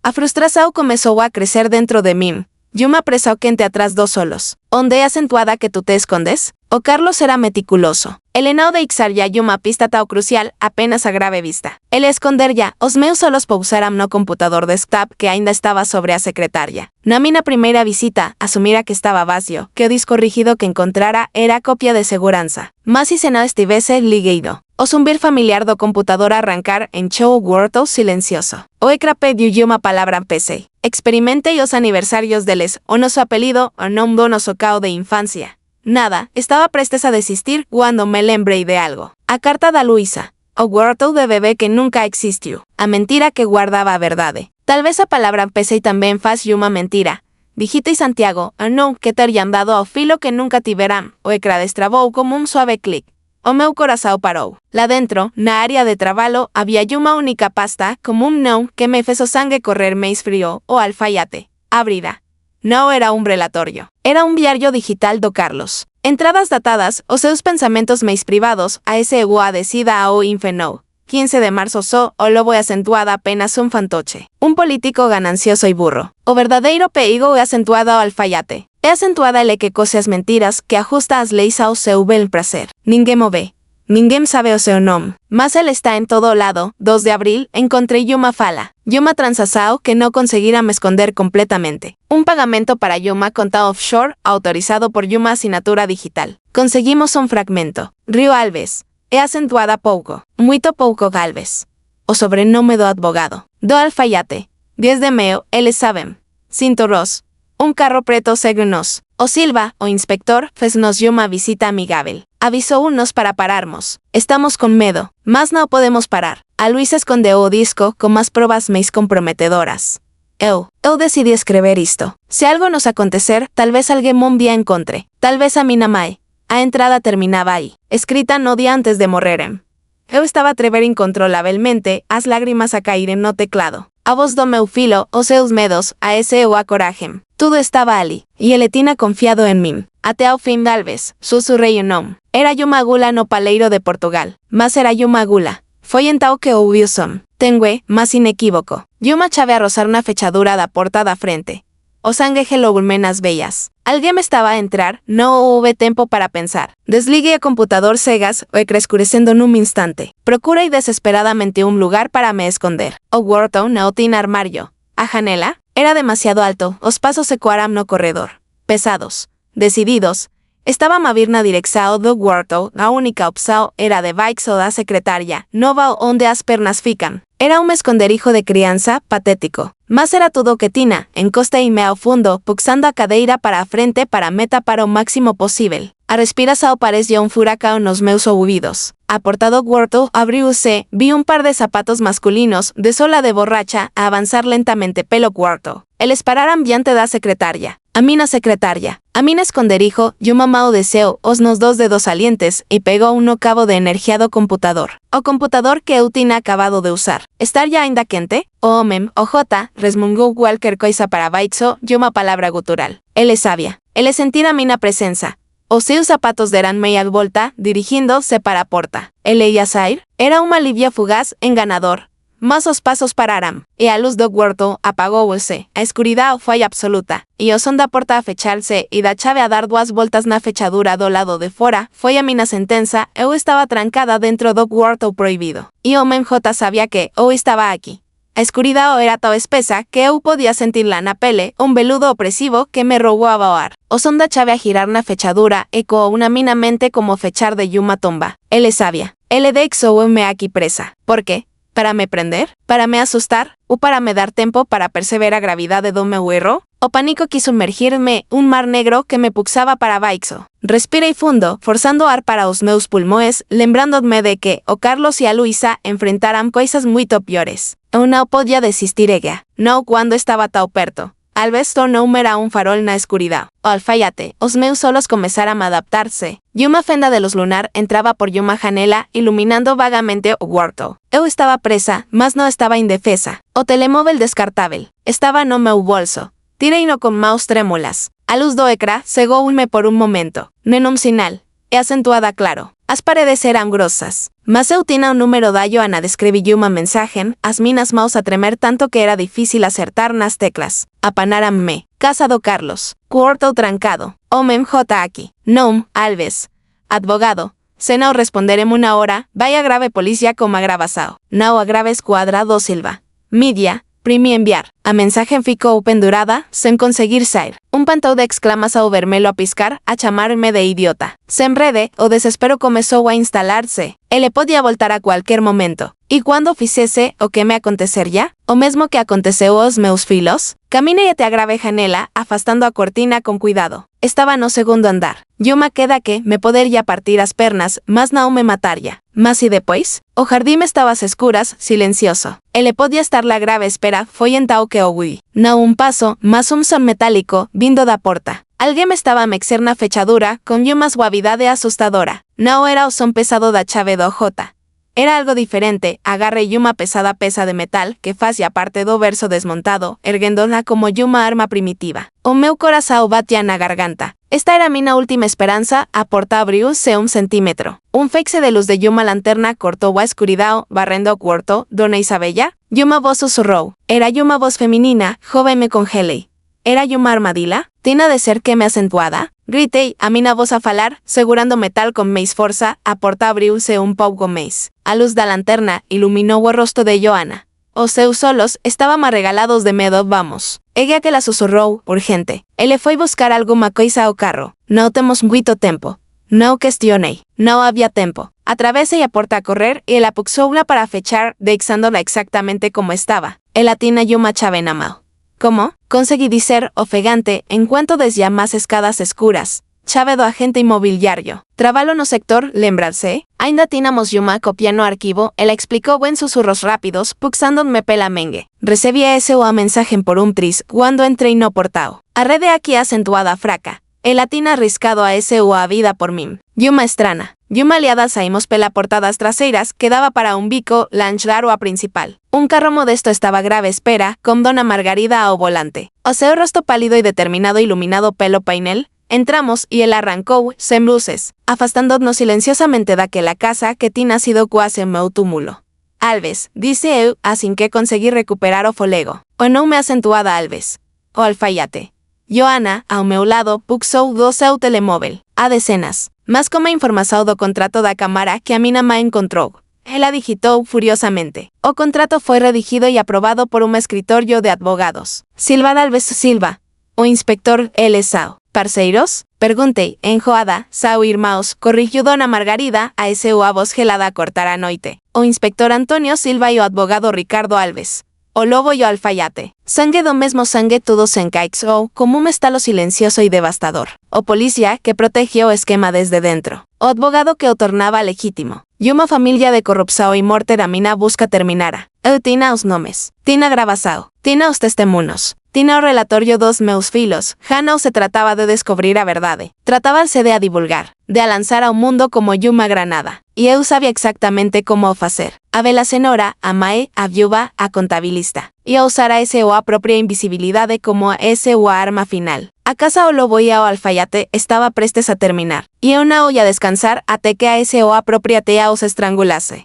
A frustração comezou a crecer dentro de min. Yuma presao quente atrás dos solos. Onde é acentuada que tú te escondes? O Carlos era meticuloso. El enao de ixar ya Yuma pista tao crucial apenas a grave vista. El esconder ya, os meus solos pousaram no computador desktop que ainda estaba sobre a secretaria. Na mina primeira visita, asumira que estaba vacío, que o disco rígido que encontrara era copia de seguranza. Mas si se non estivese ligueido. O zumbir familiar do computador arrancar encheu o cuarto silencioso. O ecra pediu Yuma palabra PC. Experimente os aniversarios deles, o noso apelido, o nom do noso cao de infancia. Nada, estaba prestes a desistir cuando me lembrei de algo. A carta da Luísa. O cuarto de bebé que nunca existiu. A mentira que guardaba a verdade. Tal vez a palabra PC tamén faz Yuma mentira. Dijita e Santiago, o non que terian dado ao filo que nunca tiveran. O ecra destrabou como un suave clic. O meu corazao parou. Lá dentro, na área de traballo, había unha única pasta, como un non, que me fez o sangue correr máis frío, o alfaiate. Abrira. Non era un relatorio. Era un diario digital do Carlos. Entradas datadas, os seus pensamentos máis privados, a ese ego adecida ao infenou. 15 de marzo só, o lobo é acentuada apenas un fantoche. Un político ganancioso e burro. O verdadeiro perigo é acentuado ao alfaiate. É acentuada ele que cose as mentiras, que ajusta as leis ao seu bel prazer. Ninguén o ve. Ninguén sabe o seu nome. Mas ele está en todo lado. 2 de abril, encontrei Yuma fala. Yuma transasao que no conseguira me esconder completamente. Un pagamento para Yuma conta offshore, autorizado por Yuma Assinatura Digital. Conseguimos un fragmento. Río Alves. É acentuada pouco. Muito pouco Galvez. O sobrenome do advogado. Do alfaiate. 10 de maio, eles sabem. Cinto Ross. Un carro preto segue-nos. O Silva, o inspector, fez-nos Yuma visita amigável. Avisou-nos para pararmos. Estamos con medo, mas não podemos parar. A Luísa escondeu o disco con más probas máis comprometedoras. Eu decidi escrever isto. Se algo nos acontecer, tal vez alguén un día encontre. Tal vez a mina mai. A entrada terminaba aí. Escrita no día antes de morrerem. Eu estaba a atrever incontrolablemente, as lágrimas a caírem no teclado. A voz do meu filo, os seus medos, a ese o a coragem. Tudo estaba ali, e ele tinha confiado en min. Até ao fin Galvez, susurrei o nome. Era Yuma Gula no paleiro de Portugal, mas era Yuma Gula. Foi então que ouvi o som. Tengue, más inequívoco. Yuma chave a rozar una fechadura da porta da frente. O sangue gelogulmenas bellas. Alguien me estaba a entrar, no houve tempo para pensar. Desligue el computador cegas o crescurecendo en un instante. Procura y desesperadamente un lugar para me esconder. O Wharton no tiene armario. A Janela, era demasiado alto, os pasos se coaram no corredor. Pesados. Decididos. Estaba a vir na direcção do Wharton, a única opção era de bikes o da secretaria, nova onde as pernas fican. Era un esconderijo de crianza, patético. Mas era tudo que tina, en costa y me ao fundo, puxando a cadeira para a frente para meta para o máximo posible. A respiração parecia un furacão nos meus ouvidos. A porta do Wharton abriuse, vi un par de zapatos masculinos, de sola de borracha, a avanzar lentamente pelo Wharton. El esperar ambiente da secretaria. A mina secretaria. A mina esconderijo, yo mamao deseo, os nos dos dedos salientes, y pegó uno cabo de energiado computador. O computador que eu tinha acabado de usar. Estar ya ainda quente? O homem, o jota, resmungou cualquier coisa para baixo, yo uma palabra gutural. Ele sabia. Ele sentir a mina presença. Os seus zapatos deran meia volta, dirigindo-se para a porta. Ele ia sair? Era uma alivio fugaz, enganador. Mas os pasos pararam, e a luz do Wharton apagou-se. A escuridão foi absoluta, e o som da porta a fecharse e da chave a dar duas voltas na fechadura do lado de fora foi a mina sentença. Eu estava trancada dentro do Wharton proibido. E o homem J sabia que eu estava aqui. A escuridão era tão espesa que eu podia sentir-la na pele, un veludo opresivo que me roubou a voar. O som da chave a girar na fechadura ecoou unanimamente como fechar de Yuma tomba. Ele sabia. Ele deixou-me aqui presa. Por quê? Para me prender? Para me asustar? Ou para me dar tempo para perceber a gravidade do meu erro? O pánico quis sumergir-me un mar negro que me puxava para baixo. Respirei fundo, forzando ar para os meus pulmões, lembrando-me de que o Carlos e a Luísa enfrentaram coisas muito piores. Eu não podia desistir ella, não quando estava tão perto. Al vesto non era un farol na escuridão. O alfaiate, os meus solos começaram a adaptar-se. E uma fenda de luz lunar entrava por uma janela, iluminando vagamente o Wharton. Eu estava presa, mas não estava indefesa. O telemóvel descartável estava no meu bolso. Tirei-no com mãos trêmulas. A luz do ecrã cegou-me por un momento. Nenhum sinal. E acentuada claro. As paredes eram grossas. Mas eu tinha un número da Joana de escrever uma mensagem, as minas mãos a tremer tanto que era difícil acertar nas teclas. Apanaram-me. Casa do Carlos. Wharton trancado. Homem J aqui. Nome, Alves. Advogado. Se não responder em uma hora, vai a grave polícia como a gravação. Não a grave esquadra do Silva. Mídia. Primi enviar. A mensagem ficou pendurada, sem conseguir sair. Un pantou de exclamação vermelho a piscar, a chamar-me de idiota. Sem rede, o desespero começou a instalar-se. Ele podia voltar a qualquer momento. E quando fizesse, o que me aconteceria? O mesmo que aconteceu aos meus filhos? Caminei até a grave janela, afastando a cortina com cuidado. Estava no segundo andar. Yuma queda que me poderia partir as pernas, mas não me mataria. Mas e depois? O jardim estava às escuras, silencioso. Ele podia estar la grave espera, foi então que ouvi. Não un paso, mas un som metálico, vindo da porta. Alguém estava a mexer na fechadura, com uma suavidade assustadora. Não era o som pesado da chave do J. Era algo diferente, agarre uma pesada pesa de metal que fazia parte do verso desmontado, erguéndola como uma arma primitiva. O meu coração batia na garganta. Esta era minha última esperança, a porta abriu-se un centímetro. Un feixe de luz de uma lanterna cortou a escuridão, barrendo o quarto, Dona Isabella. Uma voz sussurrou. Era uma voz feminina, jovem me congelei. Era uma armadilha? Tinha de ser que me acentuada? Gritei, a minha voz a falar, segurando metal com mais força, a porta abriu-se un pouco mais. A luz da lanterna iluminou o rosto de Joana. Os seus olhos estavam arregalados de medo, vamos. Ella que la sussurrou, urgente. Ele foi buscar alguma coisa ao carro. Não temos muito tempo. Não questionei. Não havia tempo. Atravesei a porta a correr e ela puxou-la para fechar, deixándola exactamente como estava. Ela tinha uma chave na mão. Como? Consegui dizer, ofegante, enquanto descia más escadas escuras. Chave do agente imobiliario. Trabalho no sector, lembra-se? Ainda tínhamos uma copia no arquivo, ela explicou en susurros rápidos, puxando-me pela mengue. Recebi ese a mensagem por un tris, quando entrei no portal. A rede aqui acentuada fraca. Ela tinha arriscado a ese a vida por mim. Uma estrana. Uma aliada saímos pela porta das traseiras, que daba para un bico, lanchar o a principal. Un carro modesto estaba grave espera, con Dona Margarida ao volante. O seu rosto pálido y determinado iluminado pelo painel. Entramos y él arrancou, sem luces, afastándonos silenciosamente daquela casa que tinha sido quase meu túmulo. Alves, dice eu, assim que consegui recuperar o folego. O não me acentuada Alves. O alfaiate. Joana, ao meu lado, puxou do seu telemóvel. A decenas. Mas como informação do contrato da Câmara que a mina má encontrou. Ela digitou furiosamente. O contrato foi redigido e aprovado por um escritório de advogados. Silva Alves Silva. O inspector L. Sao. Parceiros? Perguntei, enjoada, Sao irmãos, corrigiu Dona Margarida, a seu a voz gelada a cortar a noite. O inspector Antonio Silva e o advogado Ricardo Alves. O lobo e o alfaiate. Sangue do mesmo sangue todos encaixou como um estalo silencioso e devastador. O polícia que protegia o esquema desde dentro. O advogado que o tornava legítimo. E uma família de corrupção e morte da mina busca terminara. Eu tinha os nomes. Tinha gravação. Tinha os testemunhos. Tinha o relatório dos meus filhos. Já não se tratava de descobrir a verdade. Tratava-se de a divulgar. De a lançar ao mundo como uma granada. E eu sabia exactamente como o fazer. A bela senhora, a mãe, a viúva, a contabilista. E a usar a SEO a própria invisibilidade como a SEO a arma final. A casa o lobo e o alfaiate estava prestes a terminar. E eu não ia descansar até que a SEO a própria tea os estrangulase.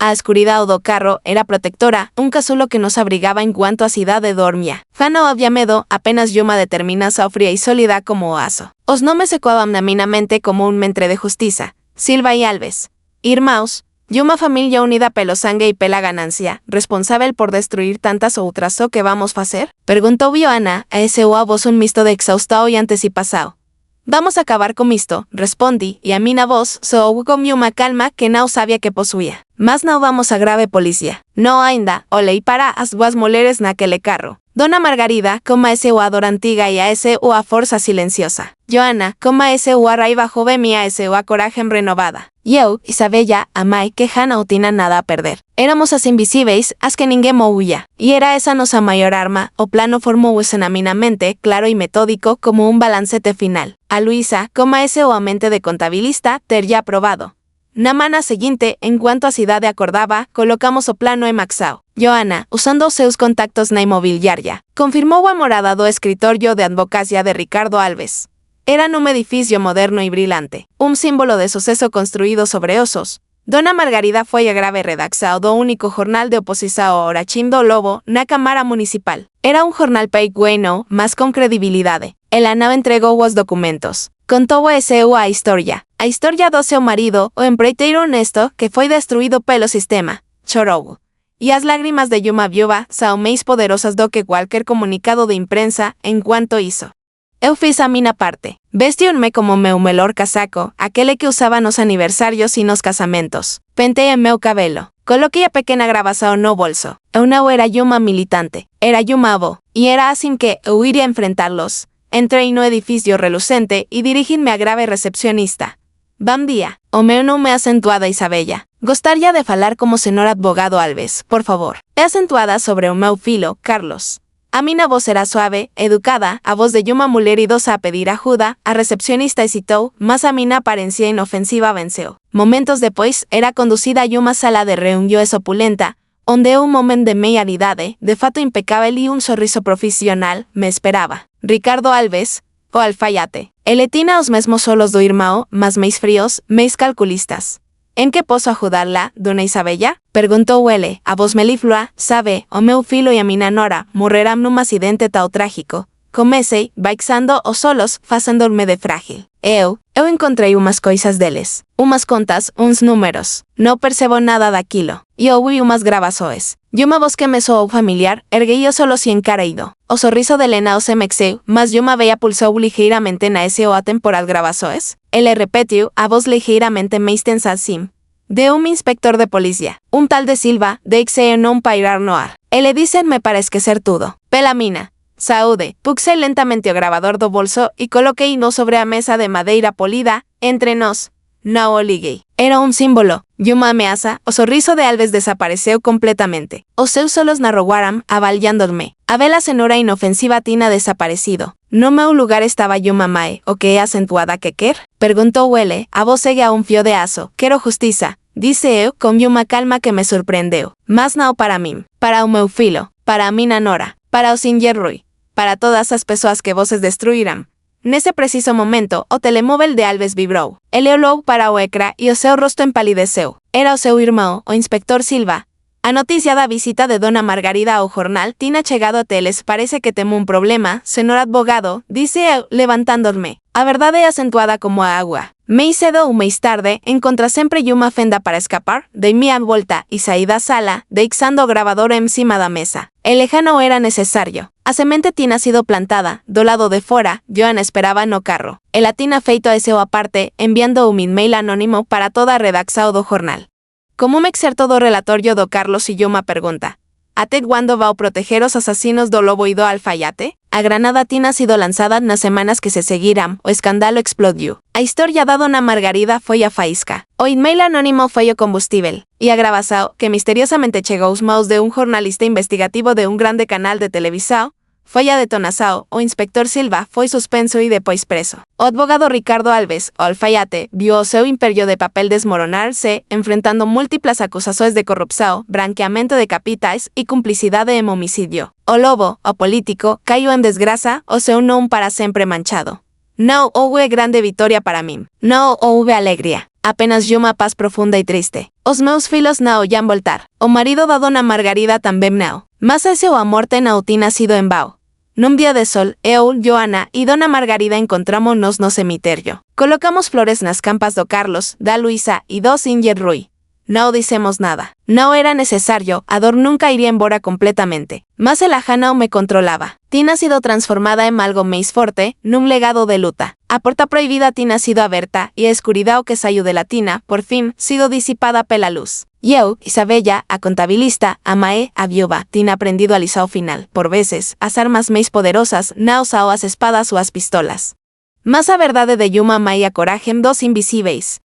A escuridão do carro era protectora, um casulo que nos abrigava enquanto a cidade dormia. Já não havia medo, apenas uma determinação fria e sólida como o aço. Os nomes ecoavam na minha mente como um mentre de justiça. Silva e Alves. Irmãos, e uma família unida pelo sangue e pela ganância, responsável por destruir tantas outras, o que vamos fazer? Perguntou Joana, a seu a voz um misto de exaustão e antecipação. Vamos acabar com isto, respondi, e a minha voz soou com uma calma que não sabia que possuía. Mas não vamos a grave polícia. Não ainda, olhei para as duas mulheres naquele carro. Dona Margarida, como a seu a dor antiga e a seu a força silenciosa. Joana, como a seu a raiva jovem e a seu a coragem renovada. E eu, Isabella, a mãe que já não tinha nada a perder. Éramos as invisíveis, as que ninguém movia. E era essa nossa maior arma. O plano formou-se na minha mente, claro e metódico, como um balancete final. A Luísa, como a seu a mente de contabilista, teria aprovado. Na mana seguinte, enquanto a cidade acordava, colocamos o plano em Maxau. Joana, usando os seus contactos na imobiliária, confirmou a morada do escritório de advocacia de Ricardo Alves. Era num edifício moderno e brilhante, um símbolo de sucesso construído sobre ossos. Dona Margarida foi a grave redacção do único jornal de oposição ao Orachim do Lobo na Câmara Municipal. Era um jornal pequeno, mas com credibilidade. Ela não entregou os documentos. Contou a seu a história do seu marido, o empreiteiro honesto, que foi destruído pelo sistema. Chorou. E as lágrimas de uma viúva são mais poderosas do que qualquer comunicado de imprensa enquanto isso. Eu fiz a minha parte. Vesti-me como meu melhor casaco, aquele que usava nos aniversários e nos casamentos. Pentei meu cabelo. Coloquei a pequena gravação no bolso. Eu não era uma militante, era uma avó. E era assim que eu iria enfrentá-los. Entrei no edifício relucente e dirigi-me à grave recepcionista. Bom dia. O meu nome é acentuada Isabella. Gostaria de falar como senhor advogado Alves, por favor. É acentuada sobre o meu filho, Carlos. A minha voz era suave, educada, a voz de uma mulher idosa a pedir ajuda, a recepcionista hesitou, mas a minha aparência inofensiva venceu. Momentos depois, era conduzida a uma sala de reuniões opulenta, onde um homem de meia idade, de fato impecável e um sorriso profissional, me esperava. Ricardo Alves, o alfaiate. Ele tinha os mesmos olhos do irmão, mas mais frios, mais calculistas. Em que posso ajudá-la, dona Isabella? Perguntou ele, a voz meliflua. Sabe, o meu filho e a minha nora morreram num acidente tão trágico. Comecei, baixando os olhos, fazendo-me de frágil. Eu encontrei umas coisas deles. Umas contas, uns números. Não percebo nada daquilo. E ouvi umas gravações. E uma voz que me soou familiar, erguei os olhos e encareído. O sorriso de Lena se mexeu, mas uma veia pulsou ligeiramente na SOA temporal gravações. Ele repetiu, a voz ligeiramente mais tensa assim. De um inspector de polícia. Um tal de Silva, de que não pairar no ar. Ele disse-me para esquecer tudo. Pela mina. Saúde. Puxei lentamente o gravador do bolso e coloquei-no sobre a mesa de madeira polida, entre nós. Não o liguei. Era um símbolo. E uma ameaça, o sorriso de Alves desapareceu completamente. Os seus olhos narroaram, avaliando-me. A bela senhora inofensiva tinha desaparecido. No meu lugar estava uma mãe, o que é acentuada que quer? Perguntou ele, a voz segue a um fio de aço. Quero justiça, disse eu com uma calma que me surpreendeu. Mas não para mim, para o meu filho, para a minha nora, para o Sr. Rui, para todas as pessoas que vocês destruíram. Nesse preciso momento, o telemóvel de Alves vibrou. Ele olhou para o ecrã e o seu rosto empalideceu. Era o seu irmão, o inspector Silva. A noticia da visita de dona Margarida ao jornal, tina chegado a teles, parece que temo un problema, senhor advogado, dice eu, levantándome. A verdade é acentuada como a agua. Meis cedo ou meis tarde, encontra sempre Yuma fenda para escapar, dei mi volta e saí da sala, deixando o gravador encima da mesa. El lejano era necesario. A semente tina sido plantada, do lado de fora, Joan esperaba no carro. Ela tina feito a ese o aparte, enviando un email anónimo para toda a redacción do jornal. Como un excerto do relatorio do Carlos e Yuma pergunta: até quando vao proteger os asasinos do Lobo e do Alfaiate? A granada tina sido lanzada nas semanas que se seguiran, o escándalo explodiu. A historia da dona Margarida foi a faísca. O email anónimo foi o combustível. E a gravação, que misteriosamente chegou aos mãos de un jornalista investigativo de un grande canal de televisão, foi a detonação. O inspector Silva foi suspenso e depois preso. O advogado Ricardo Alves, o Alfaiate, viu o seu imperio de papel desmoronar-se, enfrentando múltiplas acusações de corrupção, branqueamento de capitais e cumplicidade en homicidio. O Lobo, o político, caiu en desgraça, o seu nome para sempre manchado. Não houve grande vitória para mim. Não houve alegria. Apenas Yuma paz profunda e triste. Os meus filhos não iam voltar. O marido da dona Margarida também não. Mas esse o amor não tinha sido en vão. Num dia de sol, eu, Joana e dona Margarida encontramos-nos no cemitério. Colocamos flores nas campas do Carlos, da Luisa e do Singer Rui. Não dissemos nada. Não era necessário, a dor nunca iria embora completamente. Mas el ajano me controlaba. Tina sido transformada en algo máis forte, num legado de luta. A porta prohibida tina sido aberta e a escuridão que saiu de la tina, por fin, sido disipada pela luz. E eu, Isabella, a contabilista, a Mae, a viúva, tina aprendido a lição final. Por veces, as armas máis poderosas não usao as espadas ou as pistolas. Mas a verdade de Yuma Mae a coragem dos invisíveis.